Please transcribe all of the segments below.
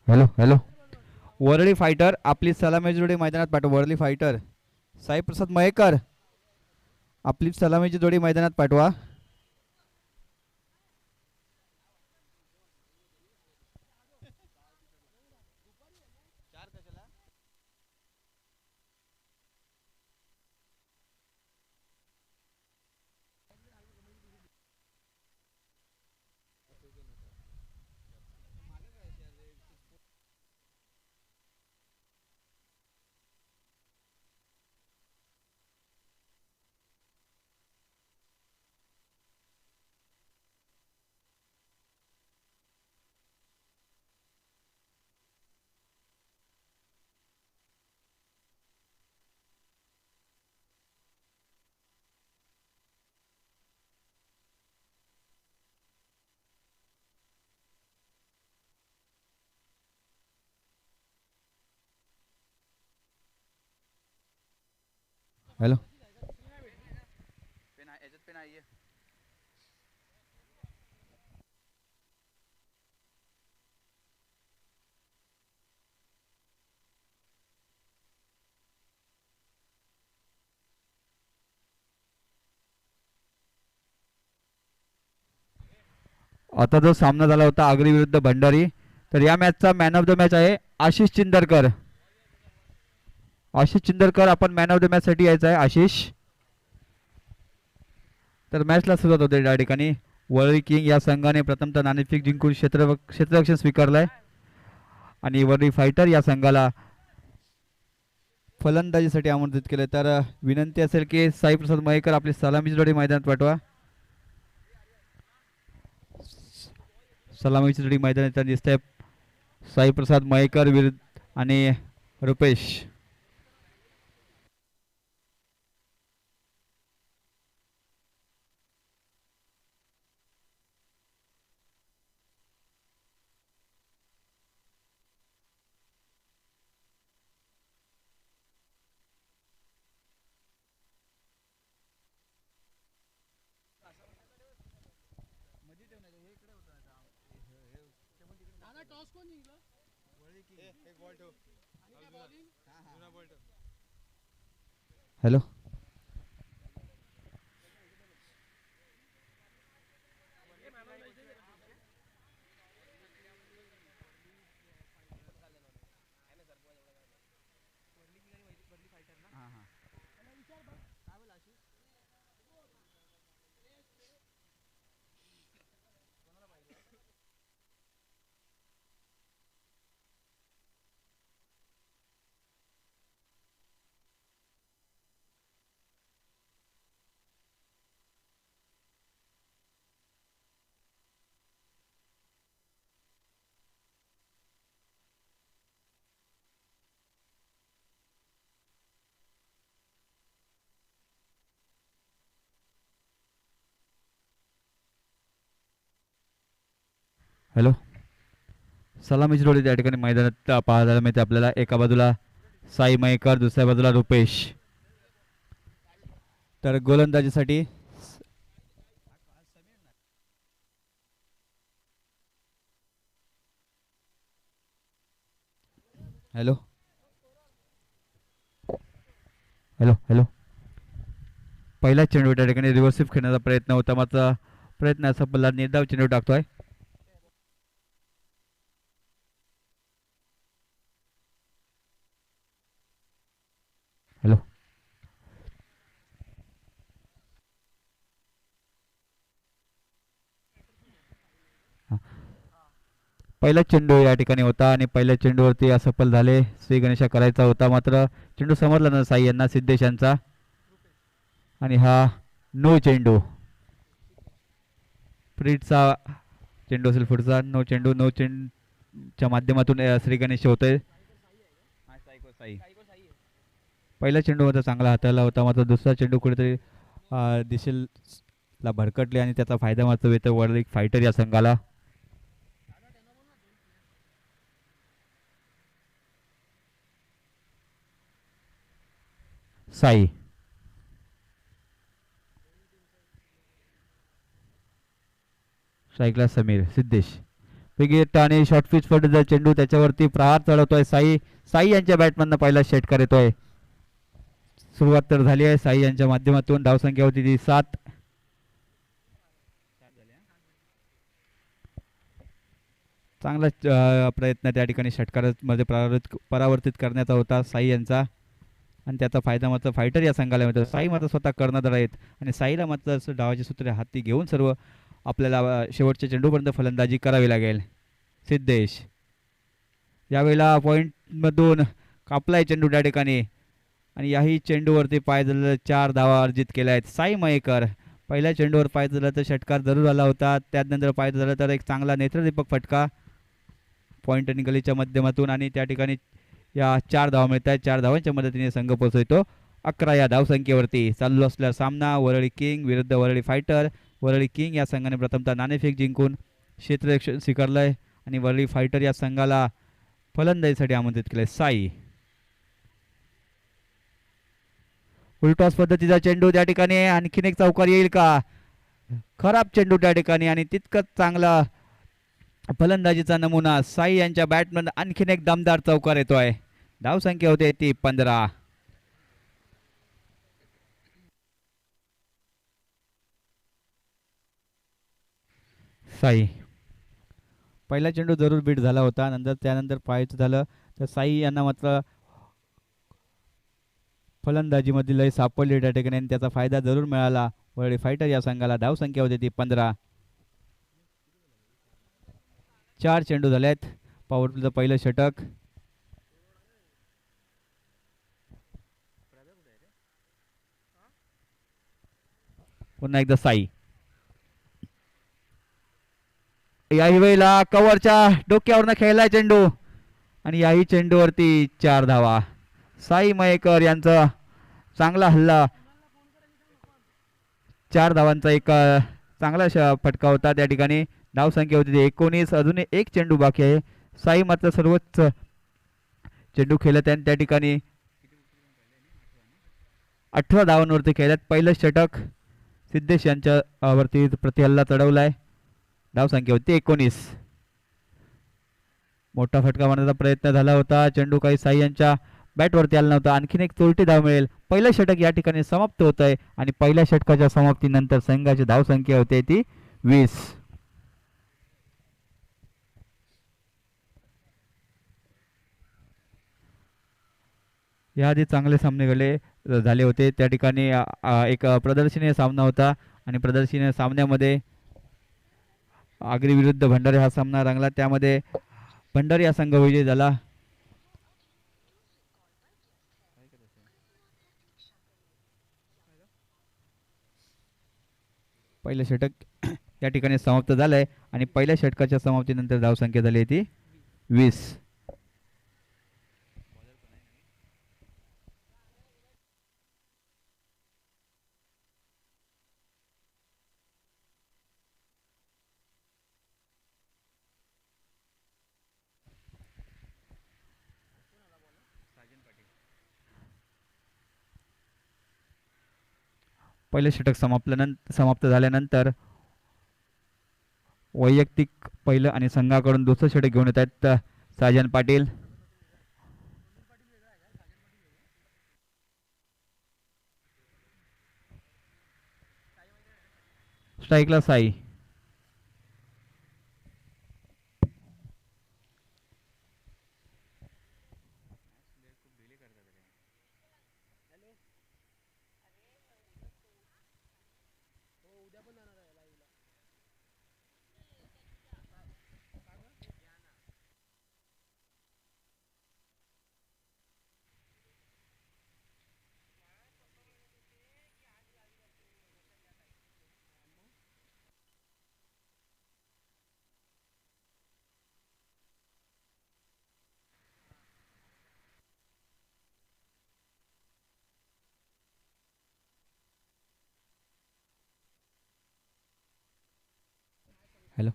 Hello hello. Worli fighter आपली सलामीची जोडी मैदानात पाठवा. वरळी फायटर साई प्रसाद मयेकर आपली सलामीची जोडी मैदानात पाठवा. हॅलो. आता जो सामना झाला होता आगरी विरुद्ध भंडारी, तर या मॅचचा मॅन ऑफ द मॅच आहे आशिष चिंदरकर. आशिष चिंदरकर आपण मॅन ऑफ द मॅच साठी यायचं आहे आशिष. तर मॅचला सुरुवात होते या ठिकाणी. वरळी किंग या संघाने प्रथमतः नाणेफेक जिंकून क्षेत्ररक्षण स्वीकारलंय आणि वरळी फायटर या संघाला फलंदाजीसाठी आमंत्रित केले. तर विनंती असेल की साई प्रसाद मयेकर आपली सलामीची जोडी मैदानात पाठवा. सलामीची जोडी मैदानात दिसत आहे साई प्रसाद मयेकर विरुद्ध आणि रुपेश. हॅलो. हॅलो. सलामीची जोडी त्या ठिकाणी मैदानात पाहायला मिळते आपल्याला. एका बाजूला साई मयेकर, दुसऱ्या बाजूला रुपेश. तर गोलंदाजीसाठी हॅलो हॅलो हॅलो. पहिला चेंडू त्या ठिकाणी रिव्हर्सिव्ह खेळण्याचा प्रयत्न होता, मात्र प्रयत्न सफल. निर्धाव चेंडू टाकतोय. हॅलो. पहिला चेंडू या ठिकाणी होता आणि पहिल्या चेंडूवरती असफल झाले. श्री गणेशा करायचा होता, मात्र चेंडू समजला ना साई यांना, सिद्धेश यांचा. आणि हा नो चेंडू, फ्रीडचा चेंडू असेल पुढचा. नो चेंडू, नो चेंडूच्या माध्यमातून श्री गणेश होतोय. पहिला चेंडू होता चांगला हाताळला होता, मात्र दुसरा चेंडू कुठेतरी दिशेल ला भरकटले आणि त्याचा फायदा मात्र येतो वर्ल्ड फायटर या संघाला. साई स्ट्राईकला समीर, सिद्धेश. विकेट आणि शॉर्ट पिच पडलेला चेंडू त्याच्यावरती प्रहार चढवतोय साई. साई यांच्या बॅटमधनं पहिला षटकार येतोय. सुरुवात तर झाली आहे साई यांच्या माध्यमातून. धावसंख्या होती ती 7. चांगला प्रयत्न त्या ठिकाणी षटकारामध्ये परावर्तित करण्याचा होता साई यांचा आणि त्याचा फायदा मात्र फायटर या संघाला मिळतो. साई मात्र स्वतः कर्णधार आहेत आणि साईला मात्र डावाची सूत्रे हाती घेऊन सर्व आपल्याला शेवटच्या चेंडूपर्यंत फलंदाजी करावी लागेल. सिद्धेश यावेळेला पॉईंटमधून कापलाय चेंडू त्या ठिकाणी आणि याही चेंडूवरती पाय झालेलं 4 धावा अर्जित केल्या आहेत. साई मयेकर पहिल्या चेंडूवर पाय झाला तर षटकार जरूर आला होता. त्यानंतर पाय झाला तर एक चांगला नेत्रदीपक फटका पॉईंट आणि गलीच्या माध्यमातून आणि त्या ठिकाणी या 4 धावा मिळत आहेत. 4 धावांच्या मदतीने संघ पोहोचतो 11 या धावसंख्येवरती. चालू असलेला सामना वरळी किंग विरुद्ध वरळी फायटर. वरळी किंग या संघाने प्रथमतः नाणेफेक जिंकून क्षेत्ररक्षण स्वीकारलंय आणि वरळी फायटर या संघाला फलंदाजीसाठी आमंत्रित केलंय. साई फुलटॉस पद्धतीचा चेंडू त्या ठिकाणी आणखीन एक चौकार येईल का? खराब चेंडू त्या ठिकाणी आणि तितकंच चांगला फलंदाजीचा नमुना. साई यांच्या बॅटमधून आणखीन एक दमदार चौकार येतोय. धावसंख्या होते ती 15. साई पहिला चेंडू जरूर बीट झाला होता. त्यानंतर पाहायचं झालं तर साई यांना मात्र फलंदाजीमध्ये लय सापडली त्या ठिकाणी आणि त्याचा फायदा जरूर मिळाला वरळी फायटर या संघाला. धावसंख्या होती ती 15. 4 चेंडू झालेत. पॉवरप्लेचं पहिलं षटक. पुन्हा एकदा साई. याही वेळेला कव्हरच्या डोक्यावरनं खेळलाय चेंडू आणि याही चेंडूवरती 4 धावा. साई मयेकर यांचा चांगला हल्ला. 4 धावांचा एक चांगला फटका होता त्या ठिकाणी. धावसंख्या होती 19. अजून एक चेंडू बाकी आहे. साई मात्र सर्वोच्च चेंडू खेळत आहे त्या ठिकाणी 18 धावांवरती खेळत. पहिलं षटक सिद्धेश यांच्या वरती प्रतिहल्ला चढवलाय. धावसंख्या होती 19. मोठा फटका मारण्याचा प्रयत्न झाला होता. चेंडू काही साई यांच्या बॅटवरती आला नव्हता. आणखीन एक चोरटी धाव मिळेल. पहिलं षटक या ठिकाणी समाप्त होत आहे आणि पहिल्या षटकाच्या समाप्तीनंतर संघाची धावसंख्या होते ती 20. याआधी चांगले सामने झाले होते त्या ठिकाणी. एक प्रदर्शनीय सामना होता आणि प्रदर्शनीय सामन्यामध्ये आगरी विरुद्ध भंडारी हा सामना रंगला. त्यामध्ये भंडारी हा संघ विजयी झाला. पहिलं षटक या ठिकाणी समाप्त झालंय आणि पहिल्या षटकाच्या समाप्तीनंतर धावसंख्या झाली ती 20. पहिले षटक समाप्त झाल्यानंतर वैयक्तिक पहिलं आणि संघाकडून दुसरं षटक घेऊन येत आहेत साजन पाटील. स्ट्राईकला साई. हॅलो.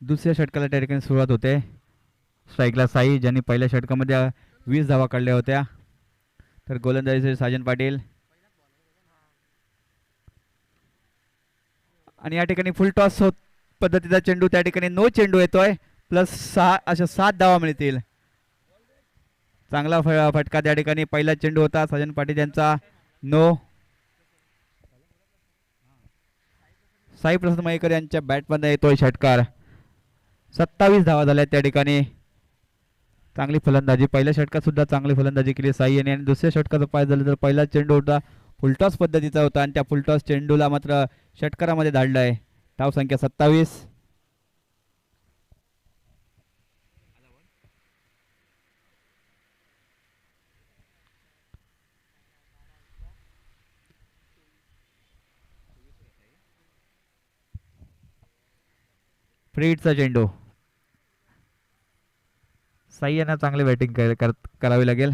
दुसऱ्या षटकाला त्या ठिकाणी सुरुवात होते. स्ट्राईकला साई ज्यांनी पहिल्या षटकामध्ये 20 धावा काढल्या होत्या. तर गोलंदाजीचे साजन पाटील आणि या ठिकाणी फुल टॉस पद्धतीचा चेंडू त्या ठिकाणी नो चेंडू येतोय प्लस 6 अशा 7 धावा मिळतील. चांगला फटका त्या ठिकाणी पहिला चेंडू होता साजन पाटील यांचा नो. साई प्रसाद मयेकर यांच्या बॅटमध्ये येतोय षटकार. 27 धावा झाल्या त्या ठिकाणी. चांगली फलंदाजी पहिल्या षटकात सुद्धा चांगली फलंदाजी केली साई यांनी आणि दुसऱ्या षटकाचं पाय झालं तर पहिला चेंडू होता फुलटॉस पद्धतीचा होता आणि त्या फुलटॉस चेंडूला मात्र षटकारामध्ये धाडलाय. धाव संख्या 27. फ्रीडचा चेंडू. साई यांना चांगली बॅटिंग करावी लागेल.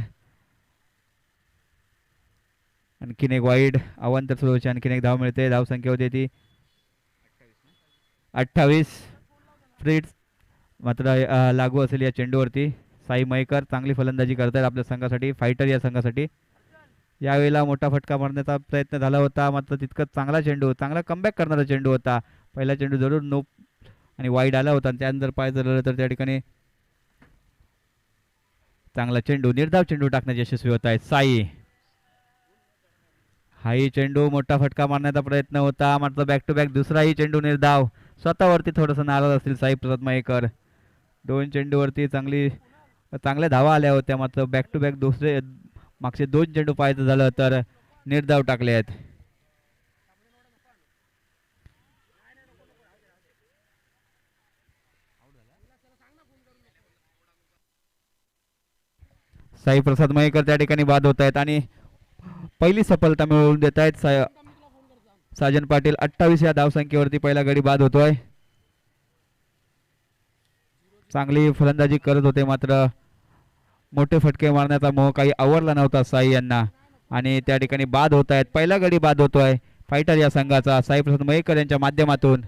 आणखीन एक वाईड अवांतर सुरूची आणखीन एक धाव मिळते. धाव संख्या होती ती 28. फ्रीड मात्र लागू असेल या चेंडूवरती. साई मयेकर चांगली फलंदाजी करतात आपल्या संघासाठी फायटर या संघासाठी. यावेळेला मोठा फटका मारण्याचा प्रयत्न झाला होता मात्र तितकंच चांगला चेंडू चांगला कमबॅक करणारा चेंडू होता. पहिला चेंडू जरूर नो आणि वाईड आला होता आणि त्यानंतर पाय झालं तर त्या ठिकाणी चांगला चेंडू निर्धाव चेंडू टाकण्याचे यशस्वी होत आहेत साई. हाही चेंडू मोठा फटका मारण्याचा प्रयत्न होता मात्र बॅक टू बॅक दुसराही चेंडू निर्धाव. स्वतःवरती थोडंसं नाराज असतील साई प्रसाद मयेकर. 2 चेंडूवरती चांगल्या धावा आल्या होत्या मात्र बॅक टू बॅक दुसरे मागचे 2 चेंडू पाहायचं झालं तर निर्धाव टाकले आहेत. साई प्रसाद मयेकर त्या ठिकाणी बाद होत आहेत आणि पहिली सफलता मिळवून देत आहेत साजन पाटील. 28 या धावसंख्येवरती पहिला गडी बाद होतोय. चांगली फलंदाजी करत होते मात्र मोठे फटके मारण्याचा मोह काही आवरला नव्हता साई यांना आणि त्या ठिकाणी बाद होत आहेत. पहिला गडी बाद होतोय फायटर या संघाचा साई प्रसाद मयेकर यांच्या माध्यमातून.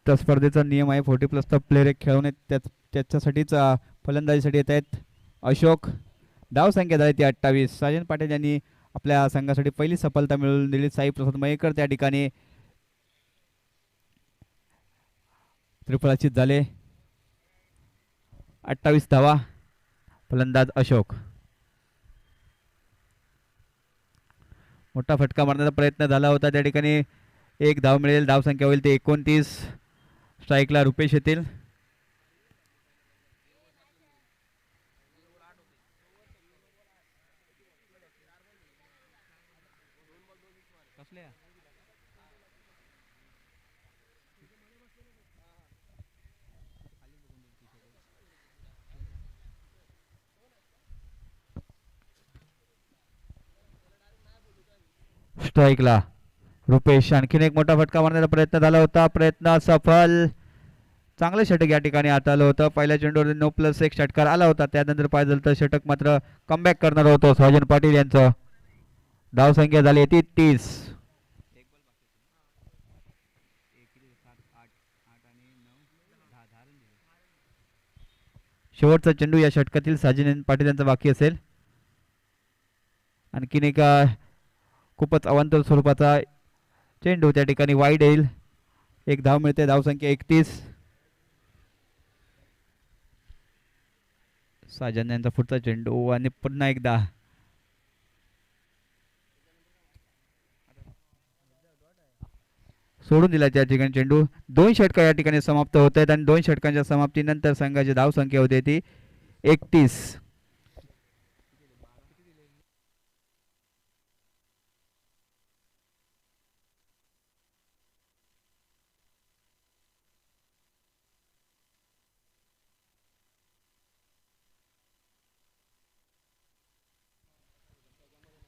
त्या स्पर्धेचा नियम आहे 40+ प्लेयर एक खेळवणे त्याच्यासाठीच फलंदाजीसाठी येत आहेत अशोक. धाव संख्या झाली ती 28. साजन पाटील यांनी आपल्या संघासाठी पहिली सफलता मिळवून दिली. साई प्रसाद मयेकर त्या ठिकाणी त्रिफळाचीत झाले. 28 धावा. फलंदाज अशोक. मोठा फटका मारण्याचा प्रयत्न झाला होता त्या ठिकाणी एक धाव मिळेल. धाव संख्या होईल ते 29. स्ट्राईकला रुपेश येतील. स्ट्राईकला रुपेश. आणखीन एक मोठा फटका मारण्याचा प्रयत्न झाला होता. प्रयत्न सफल. चांगलं षटक या ठिकाणी आता आलं होतं. पहिल्या चेंडूवर 9+1 षटकार आला होता. त्यानंतर पाहिजे तर षटक मात्र कमबॅक करणार होतो साजन पाटील यांचं. धाव संख्या झाली ती 30. शेवटचा चेंडू या षटकातील साजन पाटील यांचा बाकी असेल. आणखीन एक खूपच अवांतर स्वरूपाचा चेंडू त्या ठिकाणी वाईड येईल. एक धाव मिळते. धाव संख्या 31. साजन यांचा पुढचा चेंडू आणि पुन्हा एकदा सोडून दिला त्या ठिकाणी चेंडू. 2 षटक या ठिकाणी समाप्त होत आहेत आणि 2 षटकांच्या समाप्तीनंतर संघाची धाव संख्या होते ती 31.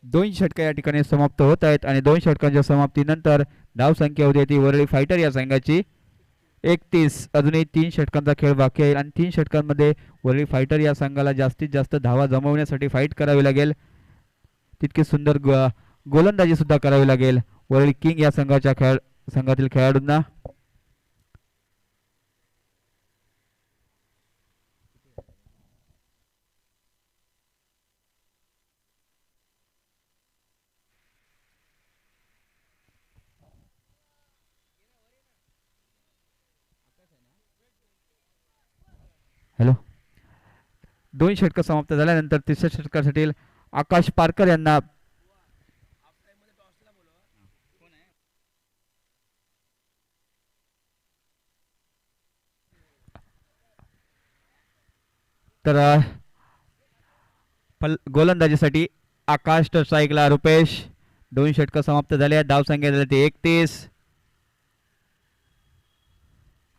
दोन षटक या ठिकाणी समाप्त होत आहेत आणि 2 षटकांच्या समाप्तीनंतर धाव संख्या होती ती वरळी फायटर या संघाची 31. अजूनही 3 षटकांचा खेळ बाकी आहे आणि 3 षटकांमध्ये वरळी फायटर या संघाला जास्तीत जास्त धावा जमवण्यासाठी फाईट करावी लागेल. तितकी सुंदर गोलंदाजी सुद्धा करावी लागेल वरळी किंग या संघातील खेळाडूंना. हॅलो. 2 षटक समाप्त झाल्यानंतर तिसऱ्या षटकासाठी आकाश पारकर यांना तर गोलंदाजीसाठी आकाश तर स्ट्राईकला रुपेश. 2 षटक समाप्त झाले. धावसंख्या झाली ती 31.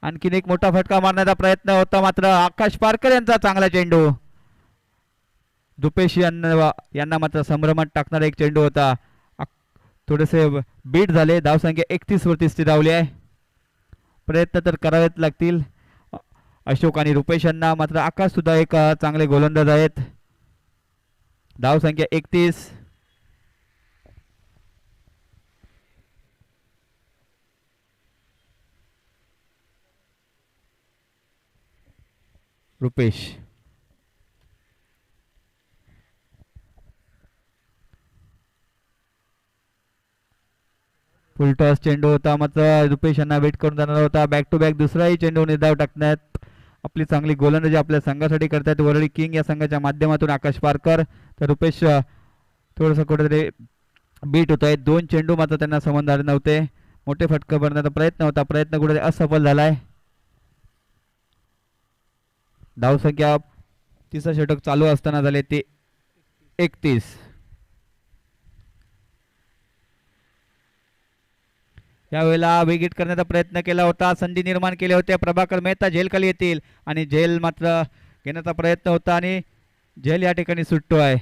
आणखीन एक मोठा फटका मारण्याचा प्रयत्न होता मात्र आकाश पारकर यांचा चांगला चेंडू. रुपेश यांना मात्र संभ्रमात टाकणारा एक चेंडू होता. थोडेसे बीट झाले. धावसंख्या 31 वरती स्थिरावली आहे. प्रयत्न तर करावेच लागतील अशोक आणि रुपेश यांना. मात्र आकाश सुद्धा एक चांगले गोलंदाज आहेत. धावसंख्या 31. रुपेश फुलटॉस चेंडू होता मात्र रुपेश यांना वेट करून जाणार होता. बॅक टू बॅक दुसराही चेंडू निर्धाव टाकण्यात आपली चांगली गोलंदाजी आपल्या संघासाठी करतात वरळी किंग या संघाच्या माध्यमातून आकाश पारकर. तर रुपेश थोडंसं कुठेतरी बीट होत आहे. 2 चेंडू मात्र त्यांना संबंध आले नव्हते. मोठे फटके भरण्याचा प्रयत्न होता. प्रयत्न कुठेतरी असफल झालाय. धावसंख्या तिसरं षटक चालू असताना झाले ते 31. यावेळेला विकेट करण्याचा प्रयत्न केला होता. संधी निर्माण केले होते. प्रभाकर मेहता झेल खाली येतील आणि झेल मात्र घेण्याचा प्रयत्न होता आणि झेल या ठिकाणी सुटतो आहे.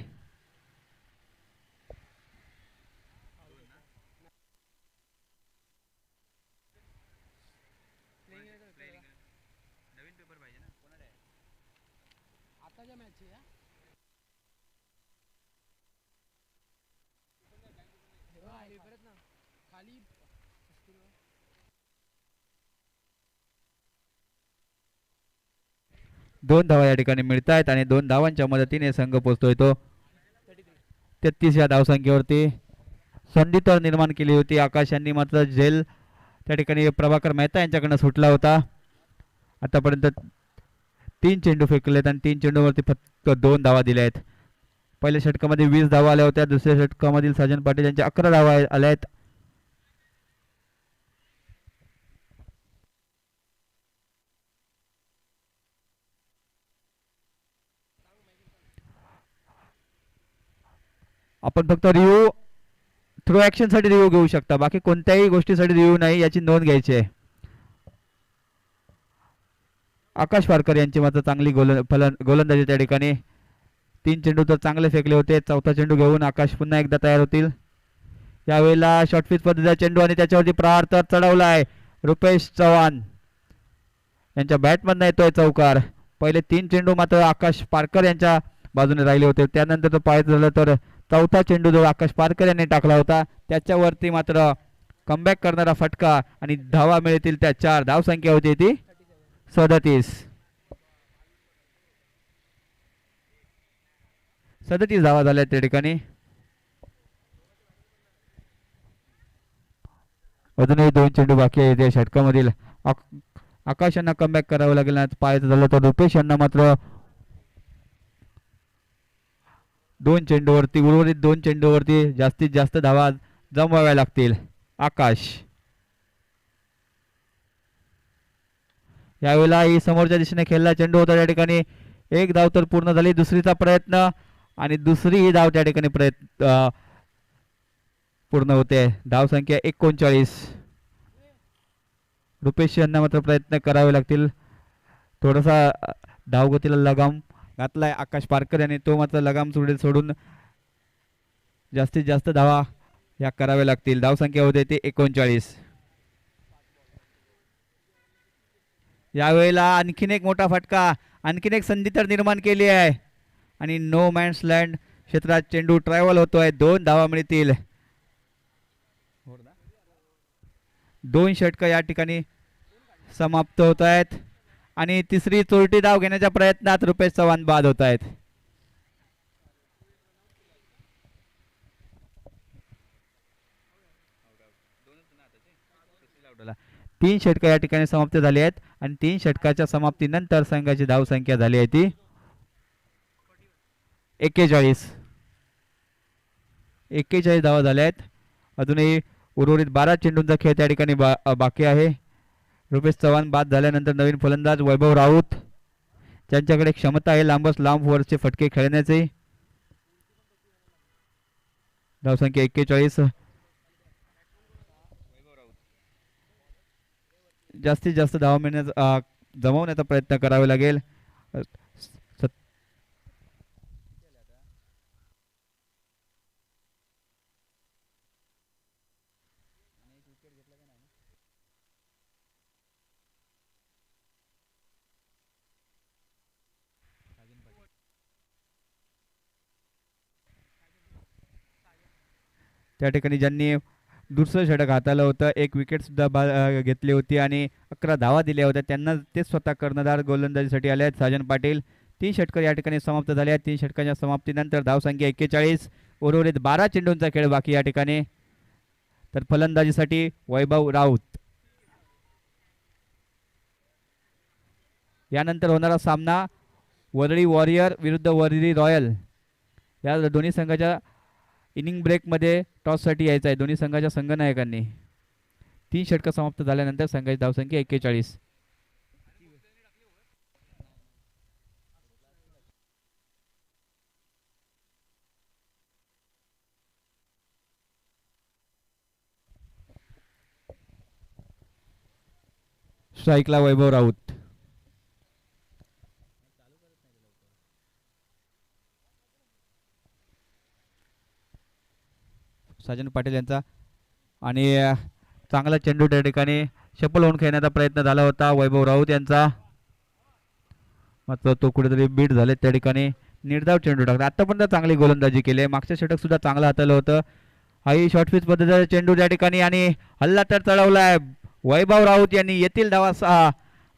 दोन धावा या ठिकाणी मिळत आहेत आणि 2 धावांच्या मदतीने संघ पोहोचतोय तो 33 या धावसंख्येवरती. संधी तर निर्माण केली होती आकाश यांनी मात्र झेल त्या ठिकाणी प्रभाकर मेहता यांच्याकडनं सुटला होता. आतापर्यंत 3 चेंडू फेकलेत आणि 3 चेंडूवरती फक्त 2 धावा दिल्या आहेत. पहिल्या षटकामध्ये 20 धावा आल्या होत्या. दुसऱ्या षटकामधील साजन पाटील यांच्या 11 धावा आल्या आहेत. आपण फक्त रिव्ह्यू थ्रो ऍक्शन साठी रिव्ह्यू घेऊ शकता. बाकी कोणत्याही गोष्टीसाठी रिव्ह्यू नाही याची नोंद घ्यायची आहे. आकाश पारकर यांची मात्र चांगली गोलंदाजी त्या ठिकाणी. 3 चेंडू तर चांगले फेकले होते. चौथा चेंडू घेऊन आकाश पुन्हा एकदा तयार होतील. यावेळेला शॉर्ट पिच पद्धतीचा चेंडू आणि त्याच्यावरती प्रहार तर चढवलाय रुपेश चव्हाण यांच्या बॅटमधनं येतोय चौकार. पहिले 3 चेंडू मात्र आकाश पारकर यांच्या बाजूने राहिले होते. त्यानंतर तो पाहायचं झालं तर चौथा चेंडू जो आकाश पारकर यांनी टाकला होता त्याच्यावरती मात्र कमबॅक करणारा फटका आणि धावा मिळतील त्या 4. धावसंख्या होती ती 37. 37 धावा झाल्या त्या ठिकाणी. अजूनही 2 चेंडू बाकी आहेत या षटकामधील. आकाश यांना कमबॅक करावं लागेल. पाहायचं झालं तर रुपेश यांना मात्र 2 चेंडूवरती उर्वरित 2 चेंडूवरती जास्तीत जास्त धावा जमवाव्या लागतील. आकाश यावेळेला ही समोरच्या दिशेने खेळला चेंडू होता त्या ठिकाणी. 1 धाव तर पूर्ण झाली. दुसरीचा प्रयत्न आणि दुसरी ही धाव त्या ठिकाणी पूर्ण होते. धावसंख्या 39. रुपेश यांना मात्र प्रयत्न करावे लागतील. थोडासा धावगतीला लगाम घातलाय आकाश पारकर यांनी. तो मात्र लगाम सोडून जास्तीत जास्त धावा या कराव्या लागतील. धावसंख्या होते ते 39. यावेळेला आणखीन एक मोठा फटका, आणखीन एक संधी तर निर्माण केली आहे आणि नो मॅन्स लँड क्षेत्रात चेंडू ट्रॅव्हल होतोय. 2 धावा मिळतील. 2 षटक या ठिकाणी समाप्त होत आहेत आणि तिसरी चोरटी धाव घेण्याच्या प्रयत्नात रुपेश चव्हाण बाद होत आहेत. तीन षटक या ठिकाणी समाप्त झाली आहेत आणि 3 षटकाच्या समाप्तीनंतर संघाची धाव संख्या झाली आहे ती 41. 41 धावा झाल्या आहेत. अजूनही उर्वरित 12 चेंडूंचा खेळ त्या ठिकाणी बाकी आहे. रुपेश चव्हाण बाद झाल्यानंतर नवीन फलंदाज वैभव राऊत, ज्यांच्याकडे क्षमता आहे लांबच लांब वरचे फटके खेळण्याचे. धावसंख्या 41. जास्तीत जास्त धावा मिळण्याचा जमवण्याचा प्रयत्न करावा लागेल. त्या ठिकाणी ज्यांनी दुसरं षटक हाताळलं होतं, एक विकेट सुद्धा घेतली होती आणि 11 धावा दिल्या होत्या, त्यांना ते स्वतः कर्णधार गोलंदाजीसाठी आले आहेत साजन पाटील. 3 षटक या ठिकाणी समाप्त झाले आहेत. 3 षटकांच्या समाप्तीनंतर धावसंख्या 41. उर्वरित 12 चेंडूंचा खेळ बाकी या ठिकाणी. तर फलंदाजीसाठी वैभव राऊत. यानंतर होणारा सामना वरळी वॉरियर विरुद्ध वरळी रॉयल. या दोन्ही संघाच्या इनिंग ब्रेकमध्ये टॉससाठी यायचं आहे दोन्ही संघाच्या संघनायकांनी. 3 षटकं समाप्त झाल्यानंतर संघाची धावसंख्या 41. स्ट्राईकला वैभव राऊत. साजन पाटील यांचा आणि चांगला चेंडू त्या ठिकाणी शफल होऊन खेळण्याचा प्रयत्न झाला होता वैभव राऊत यांचा, मात्र तो कुठेतरी बीट झाले. त्या ठिकाणी निर्धाव चेंडू टाकला. आतापर्यंत चांगली गोलंदाजी केली. मागच्या षटक सुद्धा चांगलं हाताळलं होतं. हाही शॉर्टपिच पद्धतीचा चेंडू त्या ठिकाणी आणि हल्ला तर चढवलाय वैभव राऊत यांनी. येथील धावा 6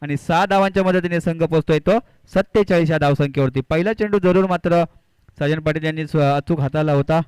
आणि 6 धावांच्या मदतीने संघ पोहोचतोय तो 47 या धावसंख्येवरती. पहिला चेंडू जरूर मात्र साजन पाटील यांनी अचूक हाताळला होता.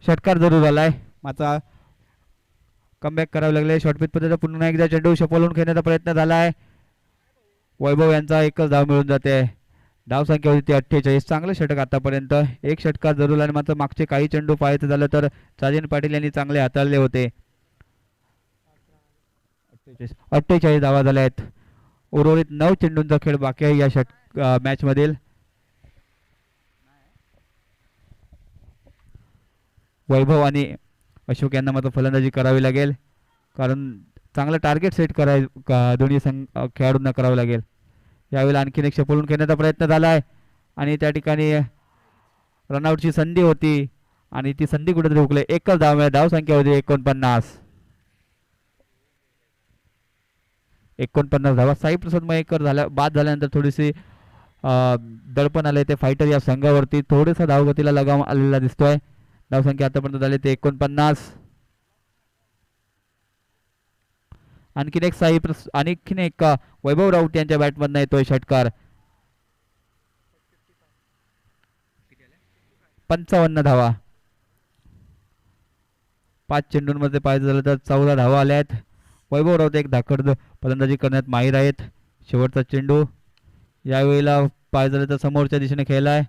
षटकार जरूर आलाय, मात्र कमबॅक करावे लागले. शॉर्टपिच पद्धतीचा पुन्हा एकदा चेंडू शफल खेळण्याचा प्रयत्न झालाय. वैभव यांचा एकच धाव मिळून जाते. धाव संख्या होती 48. चांगलं षटक आतापर्यंत. एक षटकार जरूर आले, मात्र मागचे काही चेंडू पाहायचं झालं तर साजन पाटील यांनी चांगले हाताळले होते. 48 धावा झाल्या आहेत. उर्वरित 9 चेंडूंचा खेळ बाकी आहे या मॅच मधील. वैभव आणि अशोक यांना मात्र फलंदाजी करावी लागेल, कारण चांगलं टार्गेट सेट दोन्ही खेळाडूंना करावं लागेल. यावेळेला आणखीन एक शफल खेळण्याचा प्रयत्न झालाय आणि त्या ठिकाणी रनआउटची संधी होती आणि ती संधी कुठेतरी हुकले. एकच धाव मिळाली. धाव संख्या होती 49. 49 धावा. साई प्रसाद मयेकर बाद झाल्यानंतर थोडीशी दडपण आले ते फायटर या संघावरती. थोडेसा धावगतीला लगाम आलेला दिसतोय. धावसंख्या आतापर्यंत झाली ते 49. आणखीन एक वैभव राऊत यांच्या बॅटमधून येतोय षटकार. 55 धावा. 5 चेंडूंमध्ये पाहायचं झालं तर 14 धावा आल्या आहेत. वैभव राऊत एक धाकड फलंदाजी करण्यात माहीर आहेत. शेवटचा चेंडू यावेळेला पाहायचं झालं तर समोरच्या दिशेने खेळलाय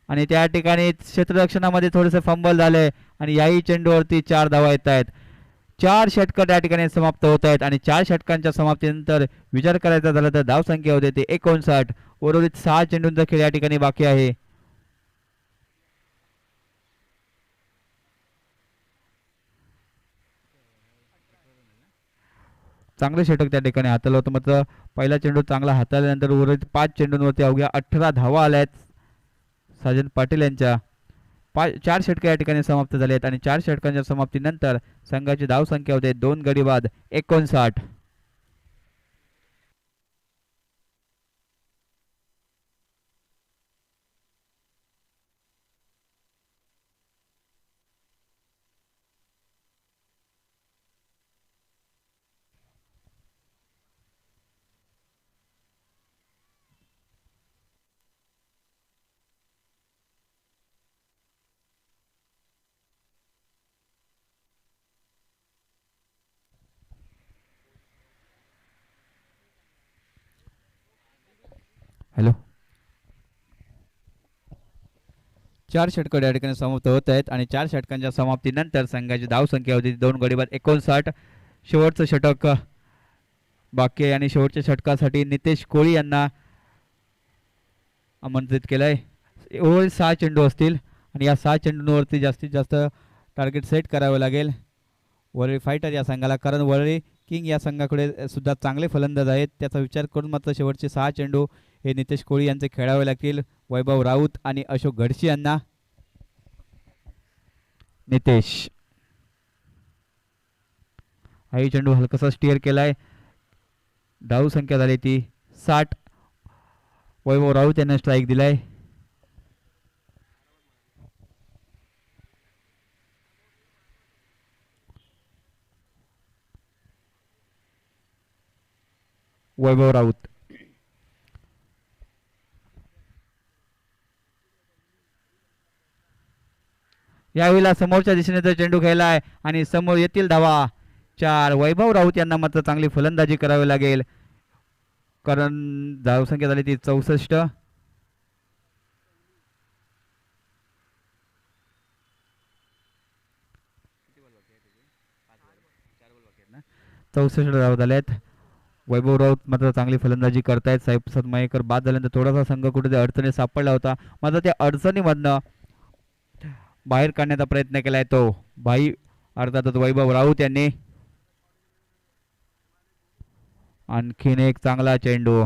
आणि त्या ठिकाणी क्षेत्ररक्षणामध्ये थोडेसे फंबल झाले आणि याही चेंडूवरती 4 धावा येत आहेत. 4 षटकर त्या ठिकाणी समाप्त होत आहेत आणि 4 षटकांच्या समाप्तीनंतर विचार करायचा झाला तर धावसंख्या होते ते 59. उर्वरित 6 चेंडूंचा खेळ या ठिकाणी बाकी आहे. चांगले षटक त्या ठिकाणी हाताळलं होतं. मात्र पहिला चेंडू चांगला हाताळल्यानंतर उर्वरित 5 चेंडूंवरती अवघ्या 18 धावा आल्या आहेत साजन पाटील यांच्या. 4 षटके या ठिकाणी समाप्त झाले आहेत आणि 4 षटकांच्या समाप्तीनंतर संघाची धावसंख्या होते 2 गडी बाद 59. हॅलो. 4 षटकर या ठिकाणी समाप्त होत आहेत आणि 4 षटकांच्या समाप्तीनंतर संघाची धावसंख्या होती 2 गडी बाद 59. शेवटचं षटक बाकी आहे आणि शेवटच्या षटकासाठी नितेश कोळी यांना आमंत्रित केलंय. ओव्हर 6 चेंडू असतील आणि या 6 चेंडूंवरती जास्तीत जास्त टार्गेट सेट करावे लागेल वरळी फायटर या संघाला, कारण वरळी किंग या संघाकडे सुद्धा चांगले फलंदाज आहेत. त्याचा विचार करून मात्र शेवटचे 6 चेंडू हे नितेश कोळी यांचे खेळावे लागतील. वैभव राऊत आणि अशोक घडशी यांना. नितेश हाही चेंडू हलकासा स्टिअर केलाय. धाव संख्या झाली ती 60. वैभव राऊत यांना स्ट्राईक दिलाय. वैभव राऊत यावेळेला समोरच्या दिशेने तर चेंडू खेळलाय आणि समोर येतील धावा 4. वैभव राऊत यांना मात्र चांगली फलंदाजी करावी लागेल कारण धावसंख्या झाली ती 64. धावा झाल्यात. वैभव राऊत मात्र चांगली फलंदाजी करतायत. साहेब सदमायेकर बाद झाल्यानंतर थोडासा संघ कुठे अडचणी सापडला होता, मात्र त्या अडचणीमधनं बाहेर काढण्याचा प्रयत्न केलाय तो भाई अर्थातच वैभव राऊत यांनी. आणखीन एक चांगला चेंडू.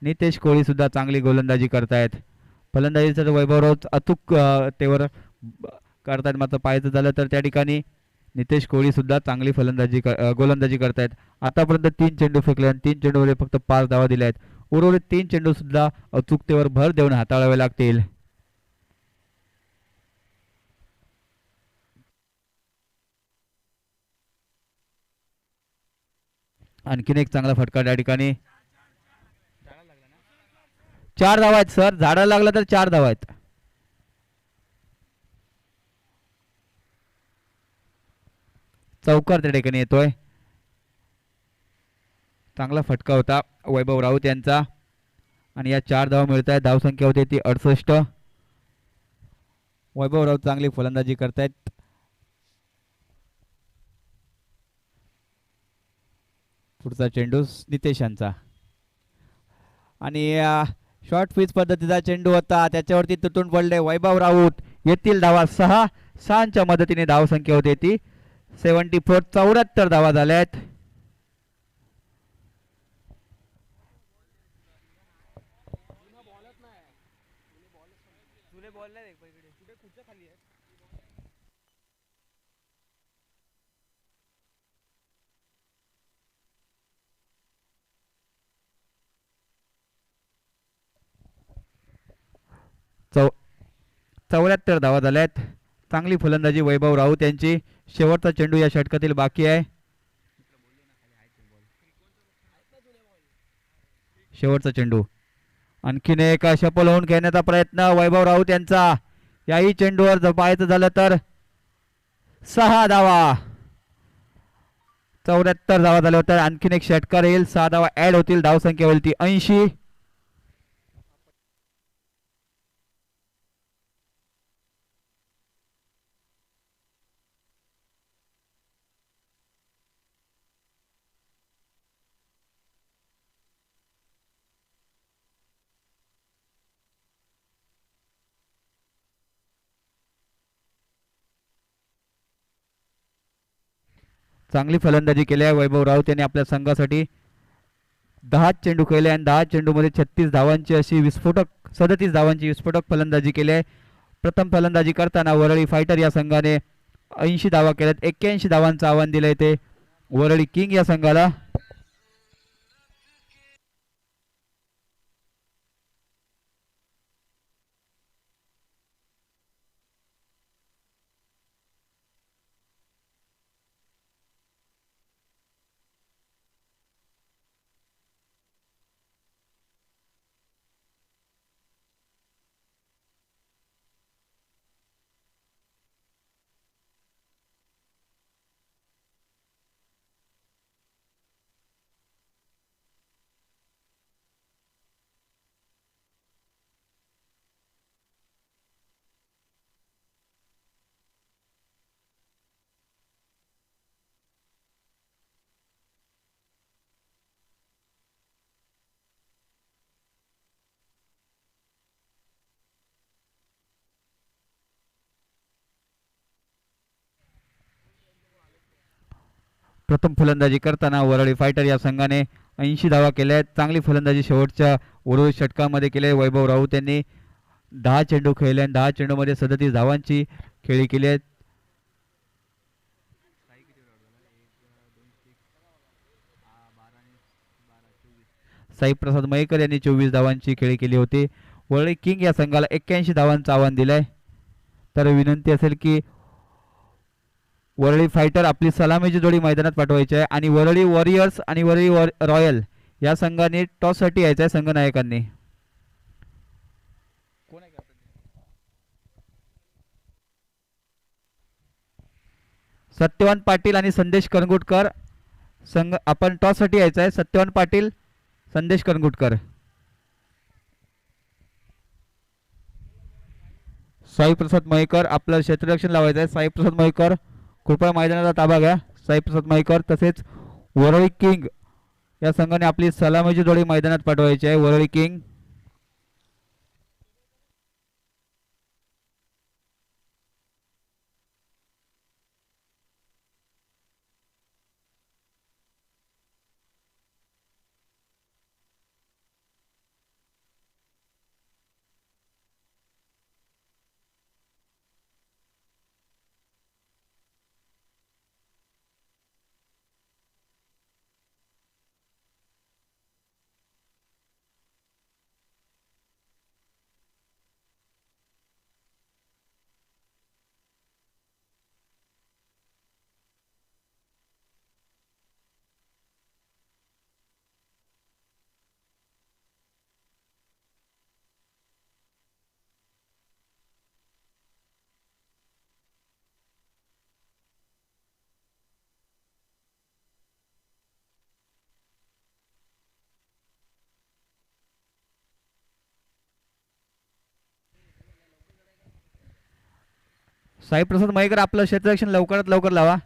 नितेश कोळी सुद्धा चांगली गोलंदाजी करतायत. फलंदाजीचं वैभव राऊत अचूक तेवर करतायत, मात्र पाहायचं झालं तर त्या ठिकाणी नितेश कोळी सुद्धा चांगली गोलंदाजी करतायत. आतापर्यंत 3 चेंडू फेकले आणि 3 चेंडूवर फक्त 5 धावा दिल्या आहेत. उर्वरित 3 चेंडू सुद्धा अचूकतेवर भर देऊन हाताळावे लागतील. आणखीन एक चांगला फटका त्या ठिकाणी. 4 धावा आहेत सर, झाडाला लागला तर 4 धावा आहेत. चौकार त्या ठिकाणी येतोय. चांगला फटका होता वैभव राऊत यांचा आणि या 4 धावा मिळत आहेत. धावसंख्या होती ती 68. वैभव राऊत चांगली फलंदाजी करतायत. पुढचा चेंडू नितेश यांचा आणि शॉर्ट पिच पद्धतीचा चेंडू होता, त्याच्यावरती तुटून पडले वैभव राऊत. येथील धावा 6च्या मदतीने धावसंख्या होती ती 74. 74 धावा झाल्यात. चौ 74 धावा झाल्यात. चांगली फलंदाजी वैभव राऊत यांची. शेवटचा चेंडू या षटकातील बाकी आहे. शेवटचा चेंडू. आणखीन एक शपल होऊन खेळण्याचा प्रयत्न वैभव राऊत यांचा. याही चेंडूवर जर पाहायचं झालं तर 6 धावा. 74 धावा झाल्या होत्या. आणखीन एक षटकार येईल, 6 धावा ऍड होतील, धावसंख्या होईल ती 80. चांगली फलंदाजी केली आहे वैभव राऊत यांनी आपल्या संघासाठी. 10 चेंडू खेळले आणि 10 चेंडूमध्ये 36 धावांची अशी विस्फोटक 37 धावांची विस्फोटक फलंदाजी केली आहे. प्रथम फलंदाजी करताना वरळी फायटर या संघाने 80 धावा केल्यात. 81 धावांचं आव्हान दिलंय ते वरळी किंग या संघाला. प्रथम फलंदाजी करताना वरळी फायटर या संघाने 80 धावा केल्या आहेत. चांगली फलंदाजी शेवटच्या उर्वरित षटकामध्ये केली आहे वैभव राऊत यांनी. 10 चेंडू खेळले आणि 10 चेंडूमध्ये 37 धावांची खेळी केली आहे. साई प्रसाद मयेकर यांनी 24 धावांची खेळी केली होती. वरळी किंग या संघाला 81 धावांचं आव्हान दिलंय. तर विनंती असेल की वरळी फायटर आपली सलामीची जोडी मैदानात पाठवायची आहे आणि वरळी वॉरियर्स आणि वरळी रॉयल या संघाने टॉससाठी यायचं आहे संघनायकांनी. सत्यवान पाटील आणि संदेश करंगुटकर संघ आपण टॉससाठी यायचं आहे. सत्यवान पाटील, संदेश करंगुटकर. साई प्रसाद मयेकर आपलं क्षेत्ररक्षण लावायचं आहे. साई प्रसाद मयेकर कृपया मैदानाचा ताबा घ्या. साई प्रसाद मयेकर. तसेच वरळी किंग या संघाने आपली सलामीची जोडी मैदानात पाठवायची आहे. वरळी किंग. साई प्रसाद मयेकर आपलं क्षेत्ररक्षण लवकरात लवकर लावा.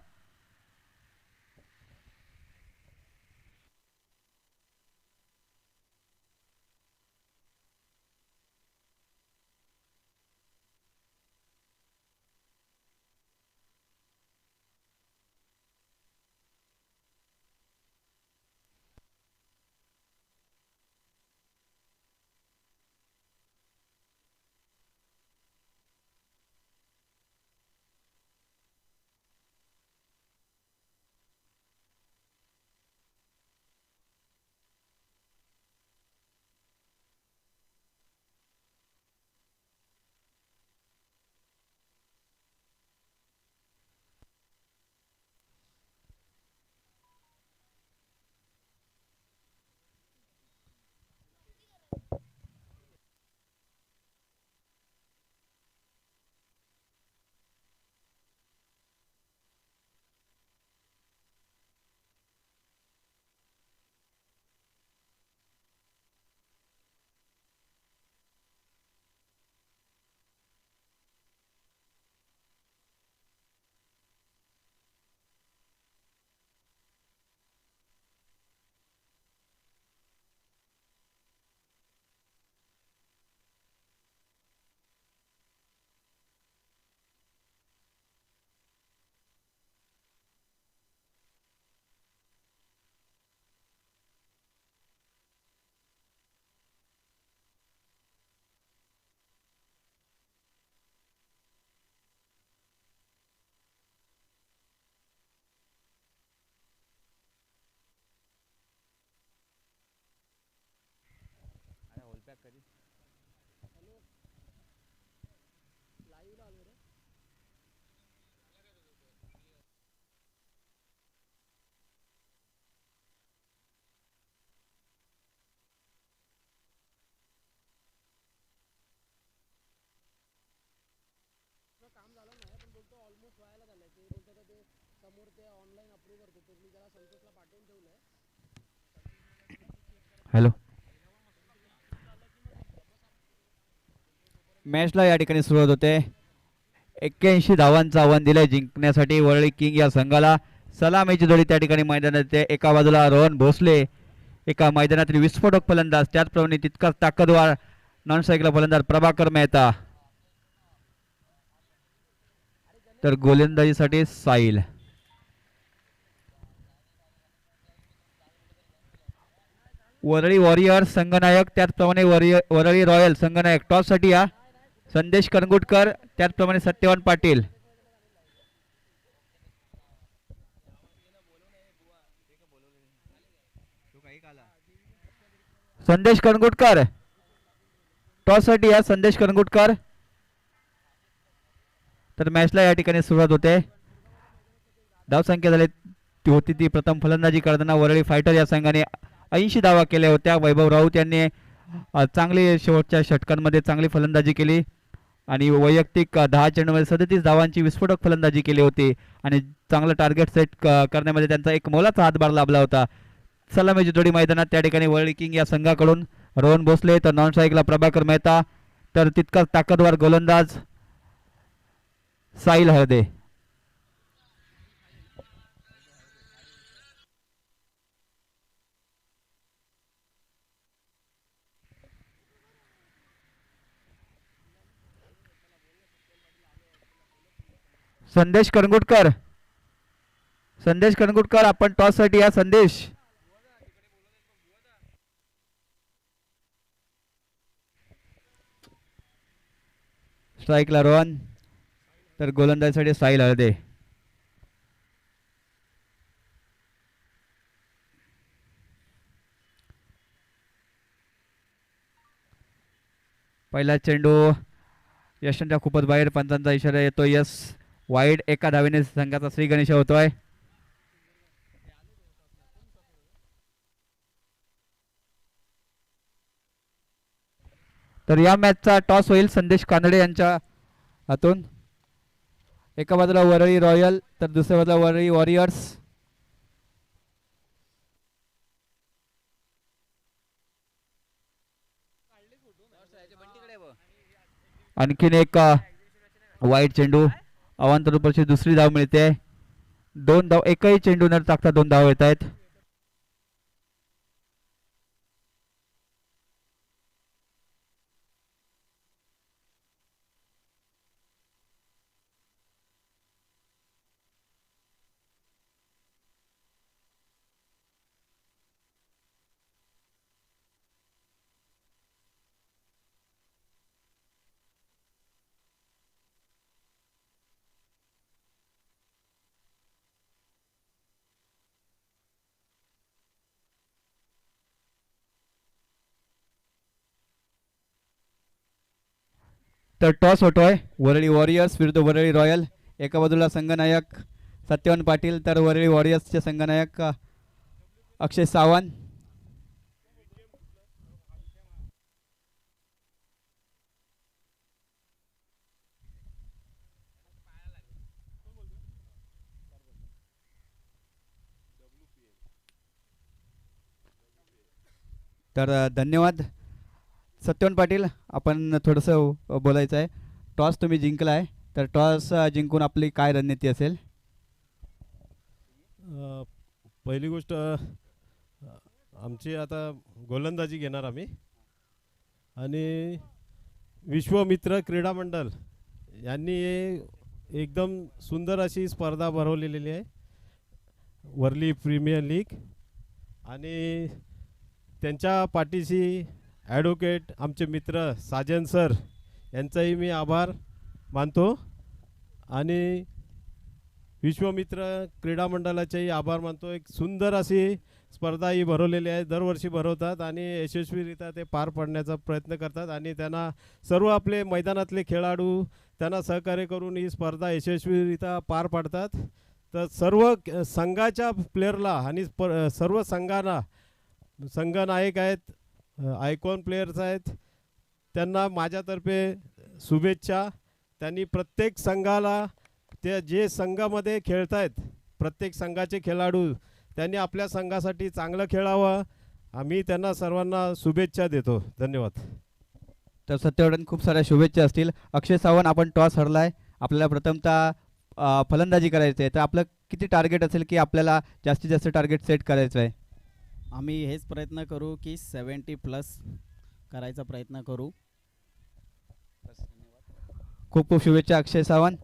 हॅलो. मॅचला या ठिकाणी सुरुवात होते. 81 धावांचं आव्हान दिलंय जिंकण्यासाठी वरळी किंग या संघाला. सलामीची जोडी त्या ठिकाणी मैदानात येते. एका बाजूला रोहन भोसले, एका मैदानातील विस्फोटक फलंदाज, त्याचप्रमाणे तितकाच ताकदवार नॉन स्ट्राईकला फलंदाज प्रभाकर मेहता. तर गोलंदाजीसाठी साहिल. वरळी वॉरियर्स संघनायक, त्याचप्रमाणे वरळी रॉयल संघनायक. टॉससाठी या संदेश करंगुटकर, त्याचप्रमाणे सत्यवान पाटील. संदेश करंगुटकर टॉससाठी या संदेश करंगुटकर. तर मॅचला या ठिकाणी सुरुवात होते. धावसंख्या झाली होती ती प्रथम फलंदाजी करताना वरळी फायटर या संघाने 80 धावा केल्या होत्या. वैभव राऊत यांनी चांगली शेवटच्या षटकांमध्ये चांगली फलंदाजी केली आणि वैयक्तिक 10 चेंडूमध्ये 37 धावांची विस्फोटक फलंदाजी केली होती आणि चांगलं टार्गेट सेट करण्यामध्ये त्यांचा एक मोलाचा हातभार लाभला होता. सलामीची जोडी मैदानात त्या ठिकाणी वरळी किंग या संघाकडून रोहन भोसले, तर नॉन स्ट्राईकला प्रभाकर मेहता, तर तितकाच ताकदवार गोलंदाज साहिल हळदे. संदेश करंगुटकर, संदेश करंगुटकर आपण टॉस साठी या. संदेश स्ट्राईकला रोहन, तर गोलंदाजीसाठी साहिल हळदे. पहिला चेंडू यशवंतच्या खूपच बाहेर, पंचांचा इशारा येतो. यस वाईड, एका धावेने संघाचा श्री गणेश होतोय. तर या मॅचचा टॉस होईल संदेश कानडे यांच्या हातून. एका बाजूला वरळी रॉयल, तर दुसऱ्या बाजूला वरळी वॉरियर्स. आणखीन एक वाईट चेंडू, अवांतर दुसरी धाव मिळते. 2 धाव, एकही चेंडू न टाकता 2 धाव येत आहेत. तर टॉस होतोय वरळी वॉरियर्स विरुद्ध वरळी रॉयल. एका बाजूला संघनायक सत्यवान पाटील, तर वरळी वॉरियर्सचे संघनायक अक्षय सावंत. तर धन्यवाद सत्यवान पाटील. आपण थोडंसं बोलायचं आहे. टॉस तुम्ही जिंकला आहे, तर टॉस जिंकून आपली काय रणनीती असेल? पहिली गोष्ट आमची आता गोलंदाजी घेणार आम्ही आणि विश्वमित्र क्रीडा मंडळ यांनी एकदम सुंदर अशी स्पर्धा भरवलेली आहे, वर्ली प्रीमियर लीग, आणि त्यांच्या पाठीशी ॲडव्होकेट आमचे मित्र साजन सर यांचाही मी आभार मानतो आणि विश्वमित्र क्रीडा मंडळाचेही आभार मानतो. एक सुंदर अशी स्पर्धा ही भरवलेली आहे, दरवर्षी भरवतात आणि यशस्वीरित्या ते पार पाडण्याचा प्रयत्न करतात आणि त्यांना सर्व आपले मैदानातले खेळाडू त्यांना सहकार्य करून ही स्पर्धा यशस्वीरित्या पार पाडतात. तर सर्व संघाच्या प्लेयरला आणि सर्व संघांना, संघनायक आहेत, आयकॉन प्लेयर्स आहेत, त्यांना माझ्यातर्फे शुभेच्छा. त्यांनी प्रत्येक संघाला, ते जे संघामध्ये खेळत आहेत प्रत्येक संघाचे खेळाडू त्यांनी आपल्या संघासाठी चांगलं खेळावं. आम्ही त्यांना सर्वांना शुभेच्छा देतो. धन्यवाद. तर सत्यवान खूप साऱ्या शुभेच्छा असतील. अक्षय सावंत, आपण टॉस हरलाय, आपल्याला प्रथमतः फलंदाजी करायची आहे, तर आपलं किती टार्गेट असेल की आपल्याला जास्तीत जास्त टार्गेट सेट करायचं आहे? आम्ही हेच प्रयत्न करू की 70+ करायचा प्रयत्न करू. खूप खूप शुभेच्छा अक्षय सावंत.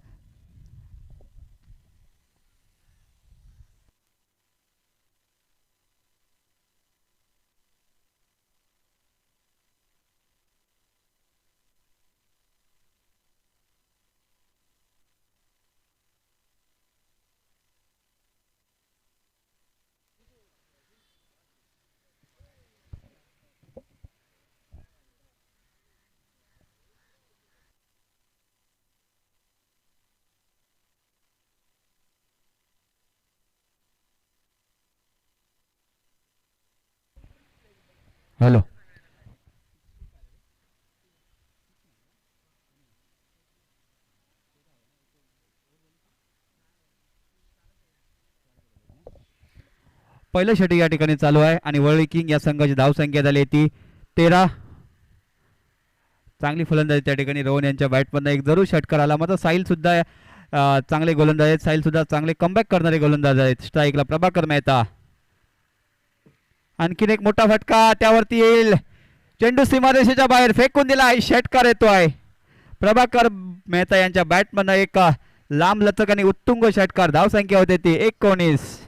हॅलो. पहिलं षटक या ठिकाणी चालू आहे आणि वरळी किंग या संघाची धावसंख्या झाली ती 13. चांगली फलंदाजी त्या ठिकाणी रोहन यांच्या बॅटमधनं एक जरूर षटकार आला. मात्र साहिल सुद्धा चांगले गोलंदाज आहेत. साहिल सुद्धा चांगले कमबॅक करणारे गोलंदाज आहेत. स्ट्राईकला प्रभाकर मेहता. आणखीन एक मोठा फटका त्यावरती येईल. चेंडू सीमारेषेच्या बाहेर फेकून दिला आहे. षटकार येतो आहे. प्रभाकर मेहता यांच्या बॅटमधनं एक लांब लचक आणि उत्तुंग षटकार. धावसंख्या होते ती 19.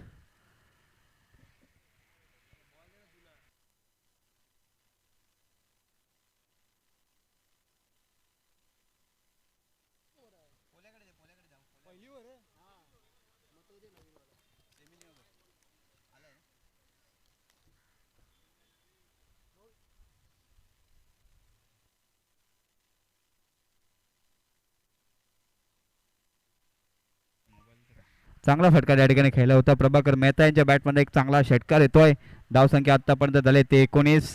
चांगला फटका त्या ठिकाणी खेळला होता. प्रभाकर मेहता यांच्या बॅटमध्ये एक चांगला षटकार येतोय. धावसंख्या आतापर्यंत झाले ते 19.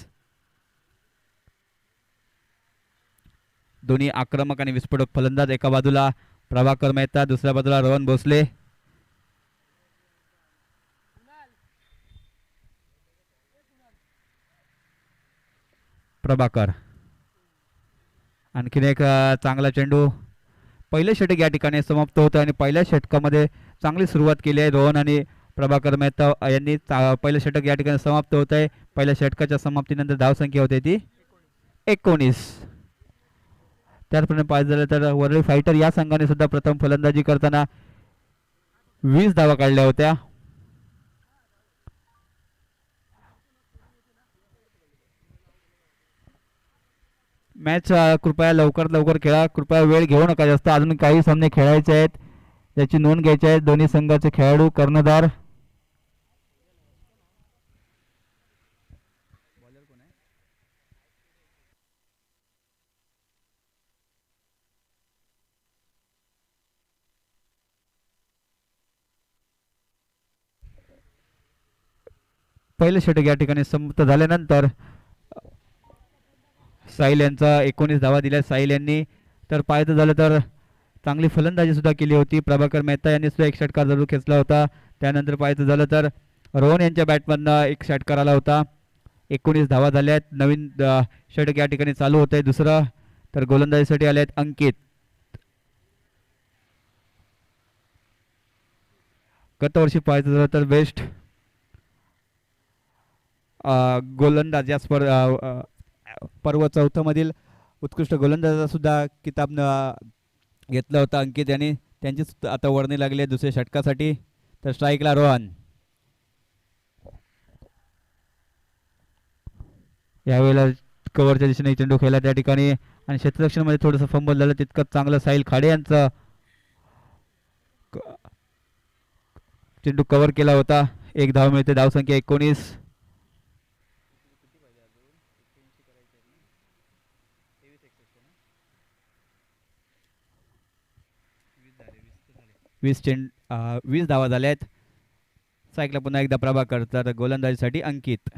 दोन्ही आक्रमक आणि विस्फोटक फलंदाज. एका बाजूला प्रभाकर मेहता, दुसऱ्या बाजूला रोहन भोसले. प्रभाकर, आणखीन एक चांगला चेंडू. पहिलं षटक या ठिकाणी समाप्त होतं आणि पहिल्या षटकामध्ये चांगली सुरुवात केली आहे रोहन आणि प्रभाकर मेहता यांनी. पहिलं षटक या ठिकाणी समाप्त होत आहे. पहिल्या षटकाच्या समाप्तीनंतर धावसंख्या होते ती 19. त्याचप्रमाणे पाहिजे झालं तर वरळी फायटर या संघाने सुद्धा प्रथम फलंदाजी करताना 20 धावा काढल्या होत्या. मॅच कृपया लवकर लवकर खेळा. कृपया वेळ घेऊ नका जास्त. अजून काही सामने खेळायचे आहेत, याची नोंद घ्यायची आहे. दोन्ही संघाचे खेळाडू, कर्णधार. पहिले षटक या ठिकाणी समाप्त झाल्यानंतर साहिल यांचा 19 धावा दिल्या साहिल यांनी. तर पाहायचं झालं तर चांगली फलंदाजी सुद्धा केली होती. प्रभाकर मेहता यांनी सुद्धा एक षटकार जरूर खेचला होता. त्यानंतर पाहायचं झालं तर रोहन यांच्या बॅटमधनं एक षटकार आला होता. 19 धावा झाल्या आहेत. नवीन षटक या ठिकाणी चालू होत आहे दुसरं. तर गोलंदाजीसाठी आले आहेत अंकित. गत वर्षी पाहायचं झालं तर बेस्ट गोलंदाज या पर्व 4 मधील उत्कृष्ट गोलंदाजाचा सुद्धा किताब घेतला होता अंकित यांनी. त्यांची आता वर्णी लागली आहे दुसऱ्या षटकासाठी. तर स्ट्राईकला रोहन. यावेळेला कव्हरच्या दिशेने चेंडू खेळला त्या ठिकाणी आणि क्षेत्ररक्षणामध्ये थोडंसं फंबल झालं. तितकंच चांगलं साहिल खाडे यांचं चेंडू कव्हर केला होता. एक धाव मिळते. धावसंख्या 19. वीस धावा झाल्या आहेत. सायकला पुन्हा एकदा प्रभाकर. तर गोलंदाजीसाठी अंकित.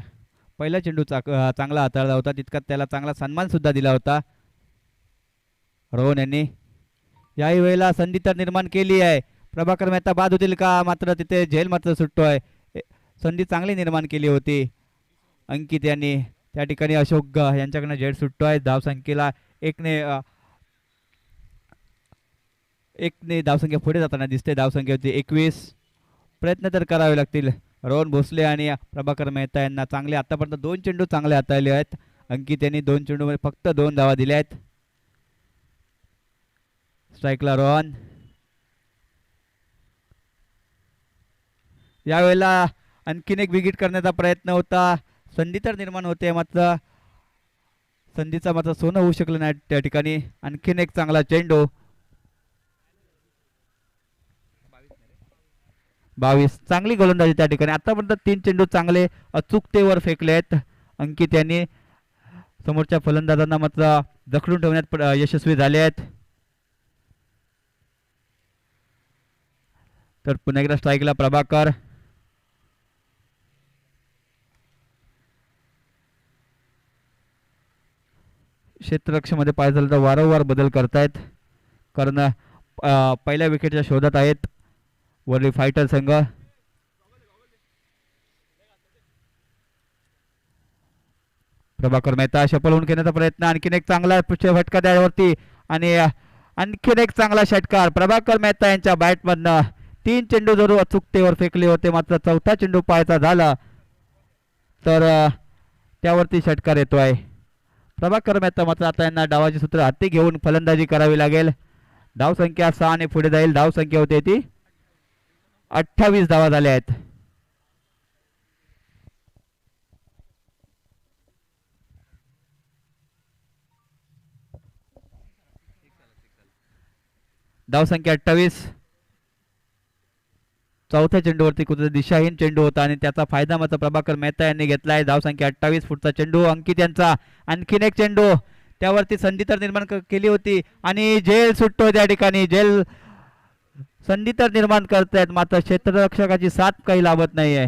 पहिला चेंडू चांगला हाताळला होता. तितकाच त्याला चांगला सन्मान सुद्धा दिला होता रोहन यांनी. याही वेळेला संधी तर निर्माण केली आहे, प्रभाकर मेहता बाद होतील का, मात्र तिथे झेल मात्र सुटतोय. संधी चांगली निर्माण केली होती अंकित यांनी. त्या ठिकाणी अशोक यांच्याकडनं झेल सुटतोय. धावसंख्येला एकने धावसंख्या पुढे जाताना दिसते. धावसंख्या होती 21. प्रयत्न तर करावे लागतील. रोहन भोसले आणि प्रभाकर मेहता यांना चांगले आतापर्यंत 2 चेंडू चांगले हाताळले आहेत. अंकित यांनी 2 चेंडूमध्ये फक्त 2 धावा दिल्या आहेत. स्ट्राईकला रोहन. यावेळेला आणखीन एक विकेट करण्याचा प्रयत्न होता. संधी तर निर्माण होते, मात्र संधीचा मात्र सोनं होऊ शकलं नाही त्या ठिकाणी. आणखीन एक चांगला चेंडू. 22 चांगली गोलंदाजी त्या ठिकाणी. आतापर्यंत 3 चेंडू चांगले अचूकतेवर फेकले आहेत अंकित यांनी. समोरच्या फलंदाजांना मात्र जखडून ठेवण्यात यशस्वी झाले आहेत. तर पुन्हा एकदा स्ट्राईकला प्रभाकर. क्षेत्ररक्षणामध्ये पाहिजे झालं तर वारंवार बदल करतायत, कारण पहिल्या विकेटच्या शोधात आहेत वरळी फायटर संघ. प्रभाकर मेहता शपल होऊन घेण्याचा प्रयत्न. आणखीन एक चांगला फटका त्यावरती आणि आणखीन एक चांगला षटकार प्रभाकर मेहता यांच्या बॅटमधनं. 3 चेंडू जरूर अचूकतेवर फेकले होते, मात्र चौथा चेंडू पाहायचा झाला तर त्यावरती षटकार येतोय. प्रभाकर मेहता मात्र आता यांना डावाची सूत्र हाती घेऊन फलंदाजी करावी लागेल. धावसंख्या 6 ने पुढे जाईल. धावसंख्या होते ती 28 धावा झाल्या आहेत. धावसंख्या 28. चौथ्या चेंडूवरती कुठे दिशाहीन चेंडू होता आणि त्याचा फायदा मात्र प्रभाकर मेहता यांनी घेतलाय. धावसंख्या 28. पुढचा चेंडू अंकित यांचा. आणखीन एक चेंडू. त्यावरती संधी तर निर्माण केली होती आणि झेल सुटतो त्या ठिकाणी. झेल संधी तर निर्माण करतायत, मात्र क्षेत्ररक्षकाची साथ काही लाभत नाहीये.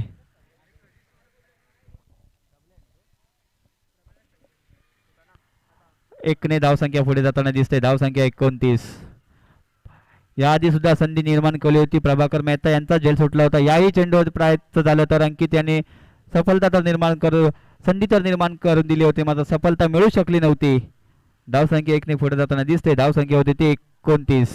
एकने धावसंख्या पुढे जाताना दिसते. धावसंख्या 29. याआधी सुद्धा संधी निर्माण केली होती. प्रभाकर मेहता यांचा झेल सुटला होता. याही चेंडूवर प्रयत्न झालं तर अंकित यांनी सफलता तर निर्माण संधी तर निर्माण करून दिली होती, मात्र सफलता मिळू शकली नव्हती. धावसंख्या 1 ने पुढे जाताना दिसते. धावसंख्या होती ती 29.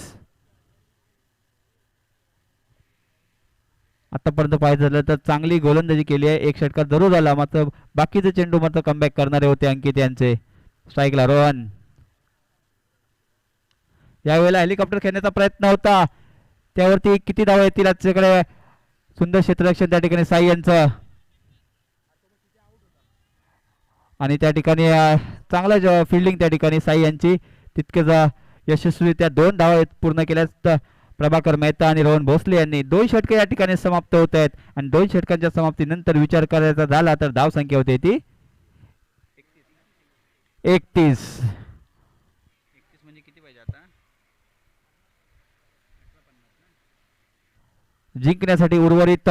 आतापर्यंत पाहिजे झालं तर चांगली गोलंदाजी केली आहे. एक षटकार जरूर आला, मात्र बाकीचे चेंडू मात्र कमबॅक करणारे होते अंकित यांचे. स्ट्राईकला रोहन. यावेळेला हेलिकॉप्टर खेळण्याचा प्रयत्न होता, त्यावरती किती धावा येतील त्याच्याकडे. सुंदर क्षेत्ररक्षण त्या ठिकाणी साई यांचं आणि त्या ठिकाणी चांगला फिल्डिंग त्या ठिकाणी साई यांची. तितकेच यशस्वीरित्या 2 धावा पूर्ण केल्यात प्रभाकर मेहता आणि रोहन भोसले यांनी. 2 षटके या ठिकाणी समाप्त होत आहेत आणि 2 षटकांच्या समाप्तीनंतर विचार करायचा झाला तर धावसंख्या होते ती 31. म्हणजे किती पाहिजे आता जिंकण्यासाठी? उर्वरित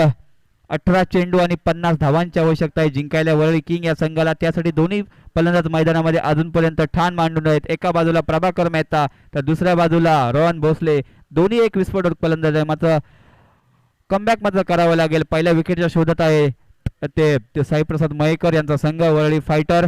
18 चेंडू आणि 50 धावांची आवश्यकता आहे जिंकायला वरळी किंग या संघाला. त्यासाठी दोन्ही फलंदाज मैदानामध्ये अजूनपर्यंत ठाण मांडून आहेत. एका बाजूला प्रभाकर मेहता तर दुसऱ्या बाजूला रोहन भोसले. दोन्ही एक विस्फोटक फलंदाज आहे, मात्र कमबॅक मात्र करावं लागेल. पहिल्या विकेटच्या शोधात आहे ते साईप्रसाद मयेकर यांचा संघ वरळी फायटर.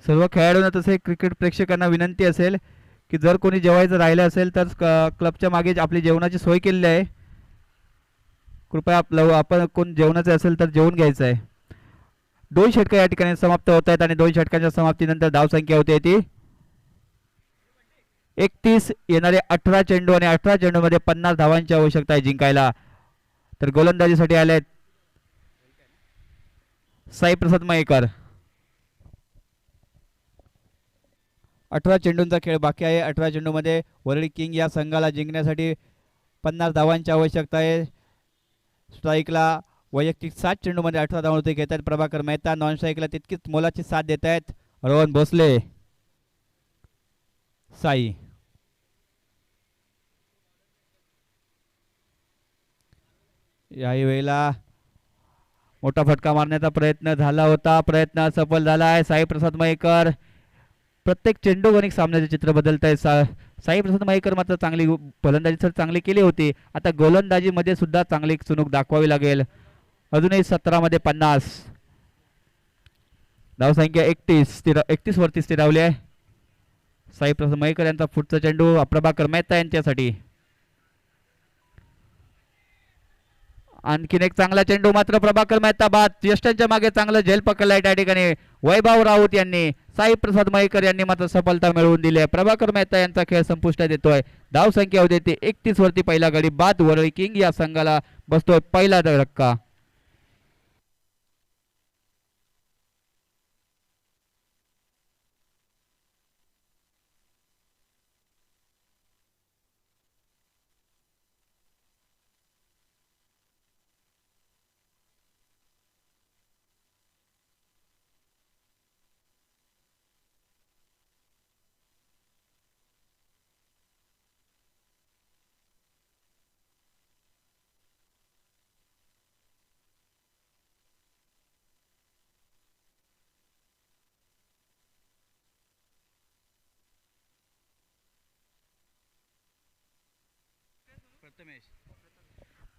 सर्व खेळाडूंना तसे क्रिकेट प्रेक्षकांना विनंती असेल की जर कोणी जेवायचं राहिलं असेल तर क्लबच्या मागे आपली जेवणाची सोय केलेली आहे. कृपया आपण कोण जेवणाचं असेल तर जेवून घ्यायचं आहे. 2 षटके या ठिकाणी समाप्त होत आहेत आणि 2 षटकांच्या समाप्तीनंतर धावसंख्या होते ती 31. येणारे 18 चेंडू आणि 18 चेंडूमध्ये 50 धावांची आवश्यकता आहे जिंकायला. तर गोलंदाजीसाठी आले आहेत साई प्रसाद मयेकर. 18 चेंडूंचा खेळ बाकी आहे. 18 चेंडूमध्ये वरळी किंग या संघाला जिंकण्यासाठी 50 धावांची आवश्यकता आहे. स्ट्राईकला वैयक्तिक 7 चेंडूमध्ये 18 धावा ते घेत आहेत प्रभाकर मेहता. नॉन स्ट्राईकला तितकीच मोलाची साथ देत आहेत रोहन भोसले. साई याही वेळेला मोठा फटका मारण्याचा प्रयत्न झाला होता, प्रयत्न असफल झाला आहे. साई प्रसाद मयेकर प्रत्येक चेंडू गणिक सामन्याचे चित्र बदलत आहे. साई प्रसाद मयेकर मात्र चांगली फलंदाजी तर चांगली केली होती, आता गोलंदाजीमध्ये सुद्धा चांगली चुणूक दाखवावी लागेल. अजूनही 17 मध्ये 50. धावसंख्या 31 वरती स्थिरावली आहे. साई प्रसाद मयेकर यांचा पुढचा चेंडू प्रभाकर मेहता यांच्यासाठी. आणखीन एक चांगला चेंडू मात्र प्रभाकर मेहता बाद. यष्टांच्या मागे चांगलं झेल पकडलाय त्या ठिकाणी वैभव राऊत यांनी. साई प्रसाद मयेकर यांनी मात्र सफलता मिळवून दिली आहे. प्रभाकर मेहता यांचा खेळ संपुष्टात येतोय. धाव संख्या होते ती 31 वरती पहिला गडी बाद. वरळी किंग या संघाला बसतोय पहिला धक्का.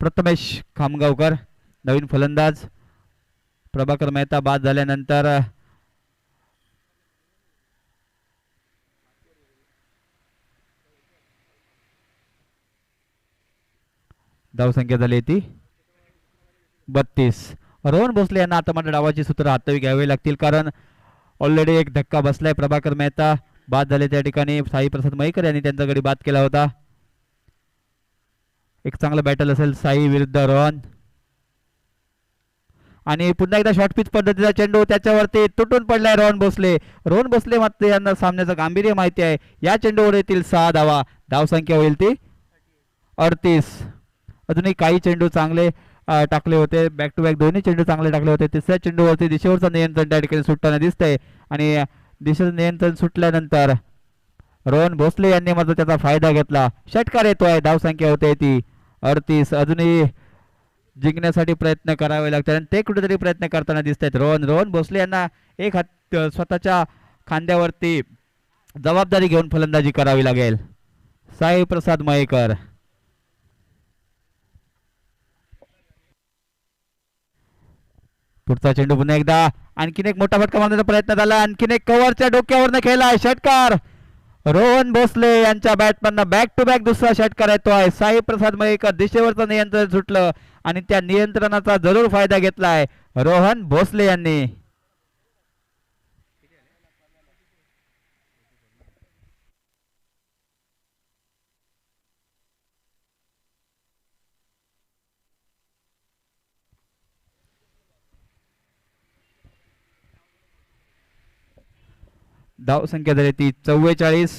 प्रथमेश खामगावकर नवीन फलंदाज. प्रभाकर मेहता बाद झाल्यानंतर धावसंख्या झाली ती 32. रोहन भोसले यांना आता मात्र डावाची सूत्र हातावी घ्यावी लागतील, कारण ऑलरेडी एक धक्का बसलाय. प्रभाकर मेहता बाद झाले त्या ठिकाणी. साई प्रसाद मयेकर यांनी त्यांचा गडी बाद केला होता. एक चांगला बॅटल असेल साई विरुद्ध रोहन. आणि पुन्हा एकदा शॉर्ट पिच पद्धतीचा चेंडू त्याच्यावरती तुटून पडलाय रोहन भोसले. रोहन भोसले मात्र यांना सामन्याचं गांभीर्य माहिती आहे. या चेंडूवर येतील 6 धावा. धावसंख्या होईल ती 38. अजूनही काही चेंडू चांगले टाकले होते, बॅक टू बॅक दोन्ही चेंडू चांगले टाकले होते. तिसऱ्या चेंडूवरती दिशेवरचं नियंत्रण त्या ठिकाणी सुटताना दिसतंय आणि दिशेचं नियंत्रण सुटल्यानंतर रोहन भोसले यांनी मात्र त्याचा फायदा घेतला. षटकार येतोय. धावसंख्या होते ती 38. अजूनही जिंकण्यासाठी प्रयत्न करावे लागतात आणि ते कुठेतरी प्रयत्न करताना दिसत आहेत. रोहन भोसले यांना एक हात स्वतःच्या खांद्यावरती जबाबदारी घेऊन फलंदाजी करावी लागेल. साई प्रसाद मयेकर पुढचा चेंडू पुन्हा एकदा. आणखीन एक मोठा फटका मारण्याचा प्रयत्न झाला. आणखीन एक कव्हरच्या डोक्यावरनं खेळलाय षटकार. रोहन भोसले यांच्या बॅटमधनं बॅक टू बॅक दुसरा षटकार येतोय. साई प्रसाद मयेकर दिशेवरचं नियंत्रण सुटलं आणि त्या नियंत्रणाचा जरूर फायदा घेतलाय रोहन भोसले यांनी. धाव संख्या झाली ती 44.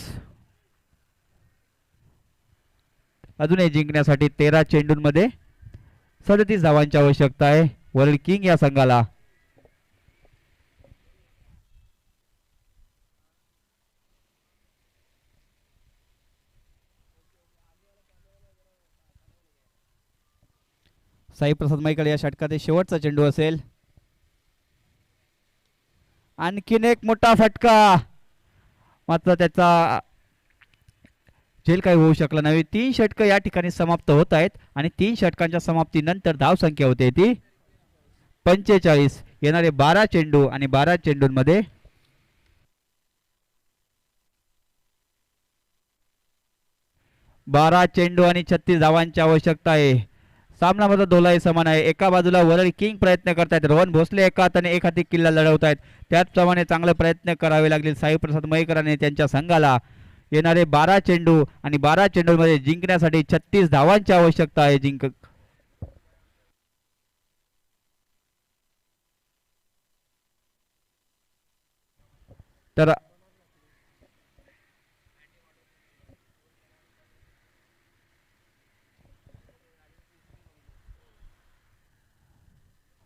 अजूनही जिंकण्यासाठी 13 चेंडूंमध्ये 37 धावांची आवश्यकता आहे वरळी किंग या संघाला. साई प्रसाद मयेकर या षटकात शेवटचा चेंडू असेल. आणखीन एक मोठा फटका, मात्र त्याचा झेल काही होऊ शकला नाही. 3 षटकं या ठिकाणी समाप्त होत आहेत आणि 3 षटकांच्या समाप्तीनंतर धाव संख्या होते ती 45. येणारे 12 चेंडू आणि 12 चेंडूंमध्ये 12 चेंडू आणि 36 धावांची आवश्यकता आहे. सामना मात्र दोलाही समान आहे. एका बाजूला वरळी किंग प्रयत्न करतायत, रोहन भोसले एका हाताने एक हाती किल्ला लढवत आहेत. त्याचप्रमाणे चांगले प्रयत्न करावे लागतील साई प्रसाद मयेकर आणि त्यांच्या संघाला. येणारे 12 चेंडू आणि 12 चेंडूमध्ये जिंकण्यासाठी 36 धावांची आवश्यकता आहे. तर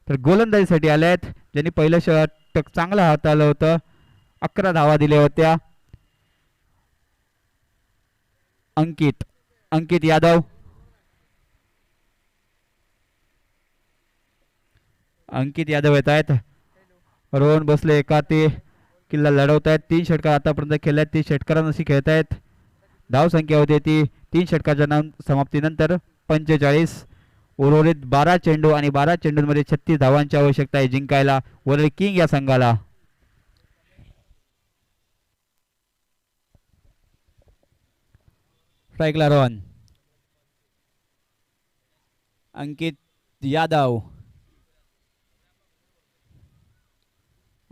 तर गोलंदाजीसाठी आले आहेत, ज्यांनी पहिलं षटक चांगलं हाताळलं होतं. 11 धावा दिल्या होत्या. अंकित अंकित यादव, अंकित यादव येत आहेत. रोहन भोसले एकाती किल्ला लढवत आहेत. 3 षटकार आतापर्यंत खेळल्या आहेत. 30 षटकारांशी खेळत आहेत. धाव संख्या होती ती 3 षटकाच्या समाप्तीनंतर 45. उर्वरित 12 चेंडू आणि 12 चेंडूंमध्ये 36 धावांची आवश्यकता आहे जिंकायला वरळी किंग या संघाला. स्ट्राईकला रोहन. अंकित यादव,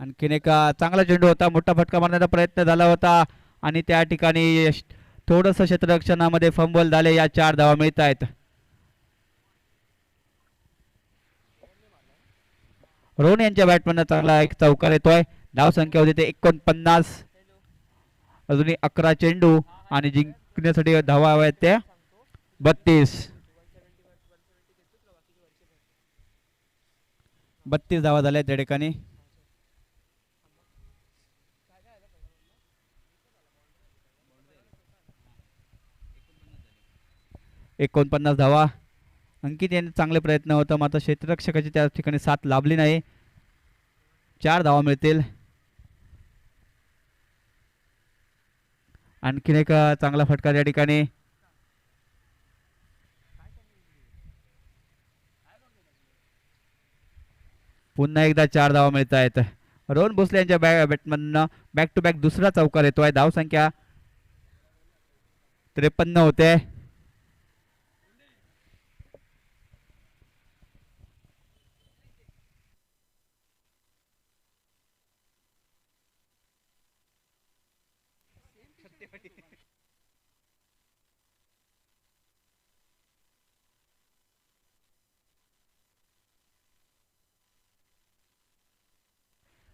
आणखीन एक चांगला चेंडू होता. मोठा फटका मारण्याचा प्रयत्न झाला होता आणि त्या ठिकाणी थोडंसं क्षेत्ररक्षणामध्ये फंबल झाले. या 4 धावा मिळत आहेत. रोहन यांच्या बॅटमॅन चांगला एक चौकार येतोय. धाव संख्या होती ते 49. अजूनही 11 चेंडू आणि जिंकण्यासाठी धावा हव्या आहेत त्या 32. 32 धावा झाल्या त्या ठिकाणी. 49 धावा. अंकित यांनी चांगले प्रयत्न होता, मात्र क्षेत्ररक्षकाची त्या ठिकाणी साथ लाभली नाही. 4 धावा मिळतील. आणखीन एक चांगला फटका त्या ठिकाणी. पुन्हा एकदा 4 धावा मिळत आहेत. रोहन भोसले यांच्या बॅटमॅननं बॅक टू बॅक दुसरा चौकार येतोय. धाव संख्या 53 होते.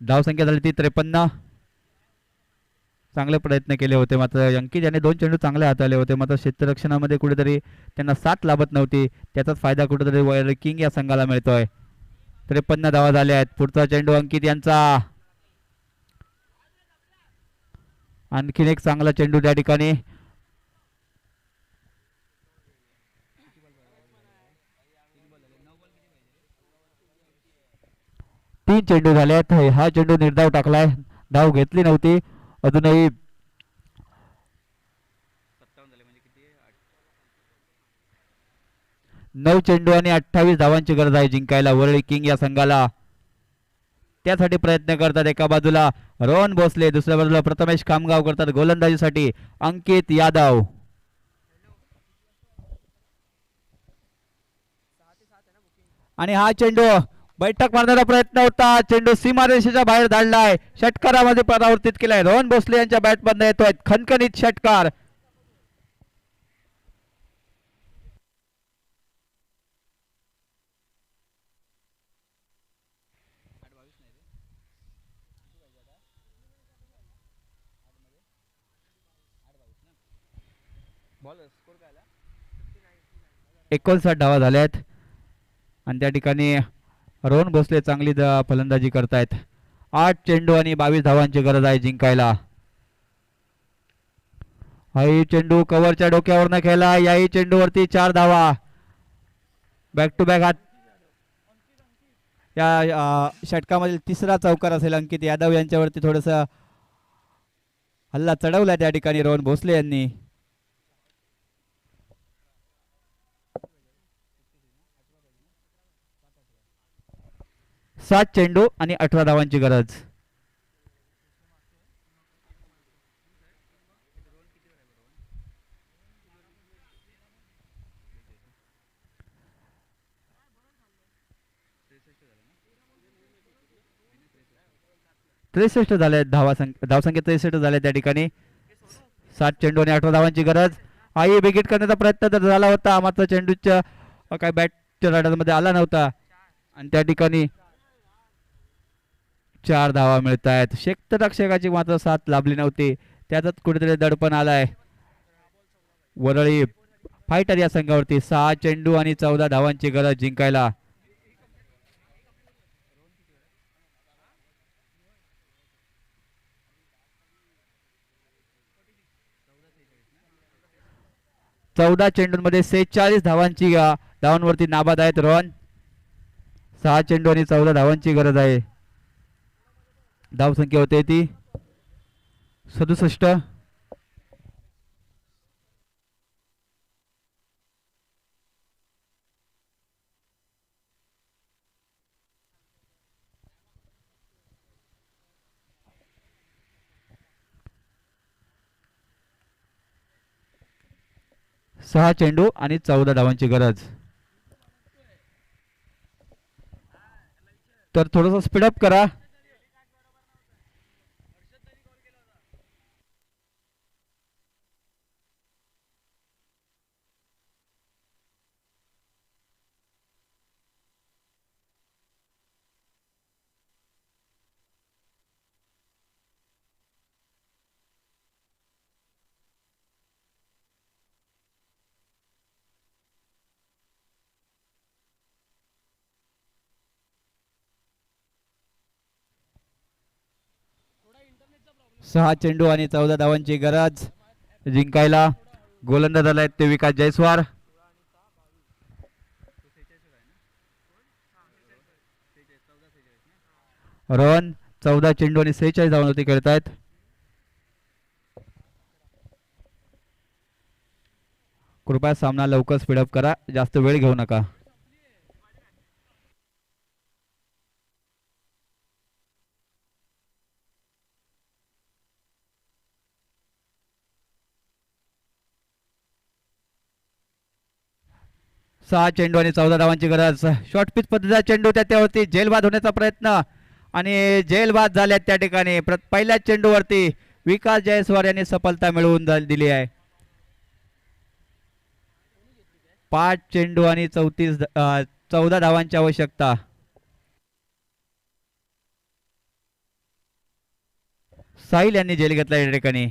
धाव संख्या झाली ती 53. चांगले प्रयत्न केले होते, मात्र अंकित याने 2 चेंडू चांगले हाताळले होते, मात्र क्षेत्ररक्षणामध्ये कुठेतरी त्यांना साथ लाभत नव्हती. त्याचाच फायदा कुठेतरी वरळी किंग या संघाला मिळतोय. 53 धावा झाल्या आहेत. पुढचा चेंडू अंकित यांचा. आणखीन एक चांगला चेंडू त्या ठिकाणी. तीन चेंडू झाले आहेत. हा चेंडू निर्धाव टाकलाय. धाव घेतली नव्हती. अजूनही 9 चेंडू आणि 28 धावांची गरज आहे जिंकायला वरळी किंग या संघाला. त्यासाठी प्रयत्न करतात. एका बाजूला रोहन भोसले, दुसऱ्या बाजूला प्रथमेश खामगाव करतात गोलंदाजीसाठी अंकित यादव. आणि हा चेंडू बैठक मारण्याचा प्रयत्न होता. चेंडू सीमारेषेच्या बाहेर धाडलाय. षटकारामध्ये परावर्तित केलाय. रोहन भोसले यांच्या बॅटमधून येतोय खणखणीत षटकार. एकोणसाठ धावा झाल्या आहेत आणि त्या ठिकाणी रोहन भोसले चांगली फलंदाजी करतायत. 8 चेंडू आणि 22 धावांची गरज आहे जिंकायला. हाही चेंडू कव्हरच्या डोक्यावरनं खेळला. याही चेंडूवरती 4 धावा. Back to back. या षटकामधील तिसरा चौकार असेल अंकित यादव यांच्यावरती. थोडस हल्ला चढवला त्या ठिकाणी रोहन भोसले यांनी. 7 चेंडू आणि 18 धावांची गरज. त्रेसष्ट झाले धावसंख्या 63 झाल्या त्या ठिकाणी. 7 चेंडू आणि 18 धावांची गरज. आई बिगिट करण्याचा प्रयत्न तर झाला होता, मात्र चेंडूच्या काय बॅटच्या राडामध्ये आला नव्हता आणि त्या ठिकाणी 4 धावा मिळत आहेत. क्षेत्ररक्षकाची मात्र साथ लाभली नव्हती, त्यातच कुठेतरी दडपण आलाय. वरळी फायटर या संघावरती 6 चेंडू आणि 14 धावांची गरज जिंकायला. चौदा चेंडूंमध्ये 46 धावांची धावांवरती नाबाद आहेत रोहन. 6 चेंडू आणि 14 धावांची गरज आहे. धावसंख्या होते ती 67. सहा चेंडू आणि 14 धावांची गरज. तर थोडस स्पीडअप करा. सहा चेंडू आणि 14 धावांची गरज जिंकायला. गोलंदाज आलाय ते विकास जयस्वाल. रोहन 14 चेंडू आणि 46 धावांवरती खेळत आहेत. कृपया सामना लवकर स्पीडअप करा, जास्त वेळ घेऊ नका. सहा चेंडू आणि 14 धावांची गरज. शॉर्ट पिच पद्धतीचा चेंडू त्यावरती जेलबाद होण्याचा प्रयत्न आणि जेलबाद झाल्यात त्या ठिकाणी. पहिल्याच चेंडूवरती विकास जयस्वाल यांनी सफलता मिळवून दिली आहे. 5 चेंडू आणि 14 धावांची आवश्यकता. साहिल यांनी जेल घेतला या ठिकाणी.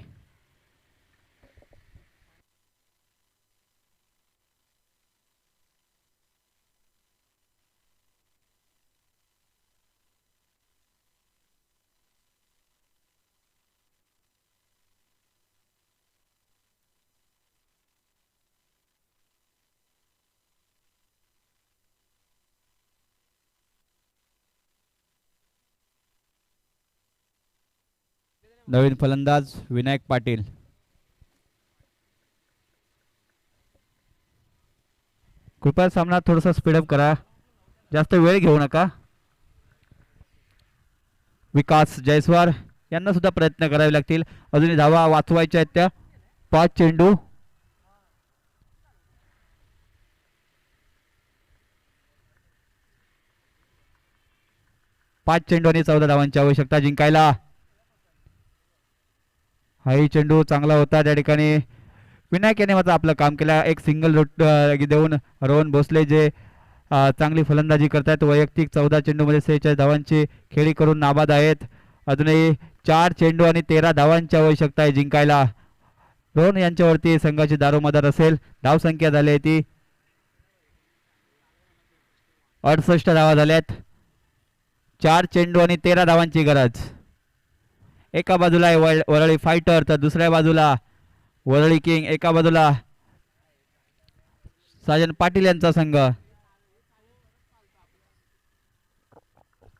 नवीन फलंदाज विनायक पाटील. कृपया सामना थोडासा स्पीडअप करा, जास्त वेळ घेऊ नका. विकास जयस्वाल यांना सुद्धा प्रयत्न करावे लागतील. अजूनही धावा वाचवायच्या आहेत त्या. 5 चेंडू. आणि 14 धावांची आवश्यकता जिंकायला. हाही चेंडू चांगला होता त्या ठिकाणी. विनायक याने मात्र आपलं काम केलं. एक सिंगल रूट देऊन रोहन भोसले जे चांगली फलंदाजी करतायत. वैयक्तिक 14 चेंडूमध्ये 46 धावांची खेळी करून नाबाद आहेत. अजूनही 4 चेंडू आणि 13 धावांची आवश्यकता आहे जिंकायला. रोहन यांच्यावरती संघाची दारोमदार असेल. धावसंख्या झाली आहे ती 68 धावा झाल्यात. 4 चेंडू आणि 13 धावांची गरज. एका बाजूला आहे वरळी फायटर, तर दुसऱ्या बाजूला वरळी किंग. एका बाजूला साजन पाटील यांचा संघ.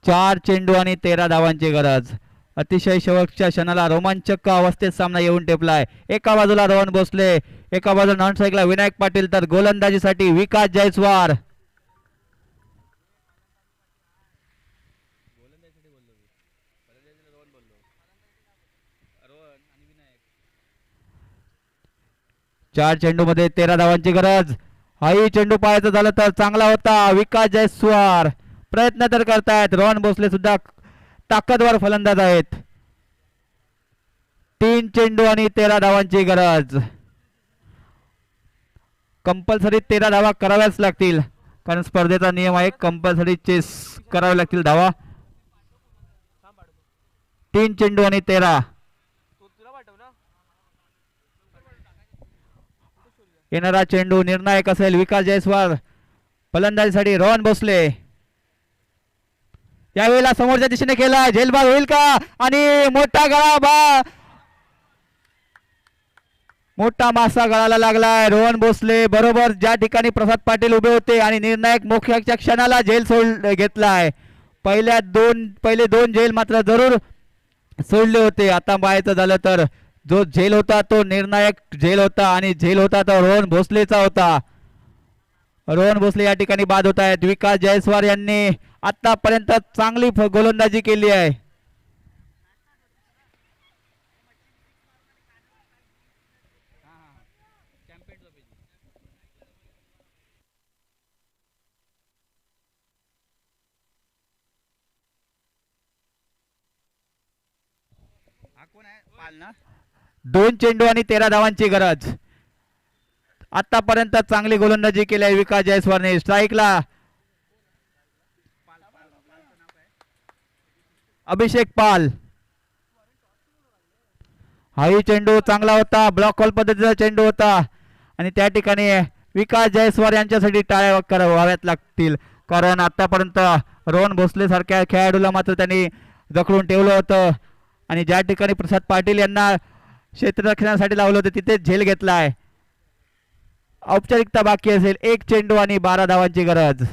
4 चेंडू आणि 13 धावांची गरज. अतिशय शेवटच्या क्षणाला रोमांचक अवस्थेत सामना येऊन टेपलाय. एका बाजूला रोहन भोसले, एका बाजूला नॉन स्ट्राईकला विनायक पाटील, तर गोलंदाजीसाठी विकास जयस्वाल. चार चेंडू मध्ये 13 धावांची गरज. हाही चेंडू पाहायचं झालं तर चांगला होता. विकास जयस्वाल प्रयत्न तर करतायत. रोहन भोसले सुद्धा ताकदवर फलंदाज आहेत. 3 चेंडू आणि 13 धावांची गरज. कंपल्सरी 13 धावा कराव्याच लागतील, कारण स्पर्धेचा नियम आहे. कंपल्सरी चेस करावे लागतील धावा. 3 चेंडू आणि 13. येणारा चेंडू निर्णायक असेल. विकास जयस्वाल फलंदाजीसाठी रोहन भोसले. यावेळेला समोरच्या दिशेने केला, झेलबाद होईल का? आणि मोठा गळा मोठा मासा गळाला लागलाय. रोहन भोसले बरोबर ज्या ठिकाणी प्रसाद पाटील उभे होते आणि निर्णायक मोक्याच्या क्षणाला झेल घेतलाय. पहिले दोन झेल मात्र जरूर सोडले होते. आता पाहायचं झालं तर जो झेल होता तो निर्णायक झेल होता आणि झेल होता तो रोहन भोसलेचा होता. रोहन भोसले या ठिकाणी बाद होत आहेत. विकास जयस्वाल यांनी आतापर्यंत चांगली गोलंदाजी केली आहे. दोन चेंडू आणि 13 धावांची गरज. आतापर्यंत चांगली गोलंदाजी केली आहे विकास जयस्वालने. स्ट्राईकला अभिषेक पाल. हाही चेंडू चांगला होता, ब्लॉक कॉल पद्धतीचा चेंडू होता आणि त्या ठिकाणी विकास जयस्वाल यांच्यासाठी टाळ्या व्हाव्यात लागतील, कारण आतापर्यंत रोहन भोसले सारख्या खेळाडूला मात्र त्यांनी जखडून ठेवलं होतं आणि ज्या ठिकाणी प्रसाद पाटील यांना क्षेत्ररक्षणासाठी लावलं होतं तिथेच झेल घेतलाय. औपचारिकता बाकी असेल. 1 चेंडू आणि 12 धावांची गरज.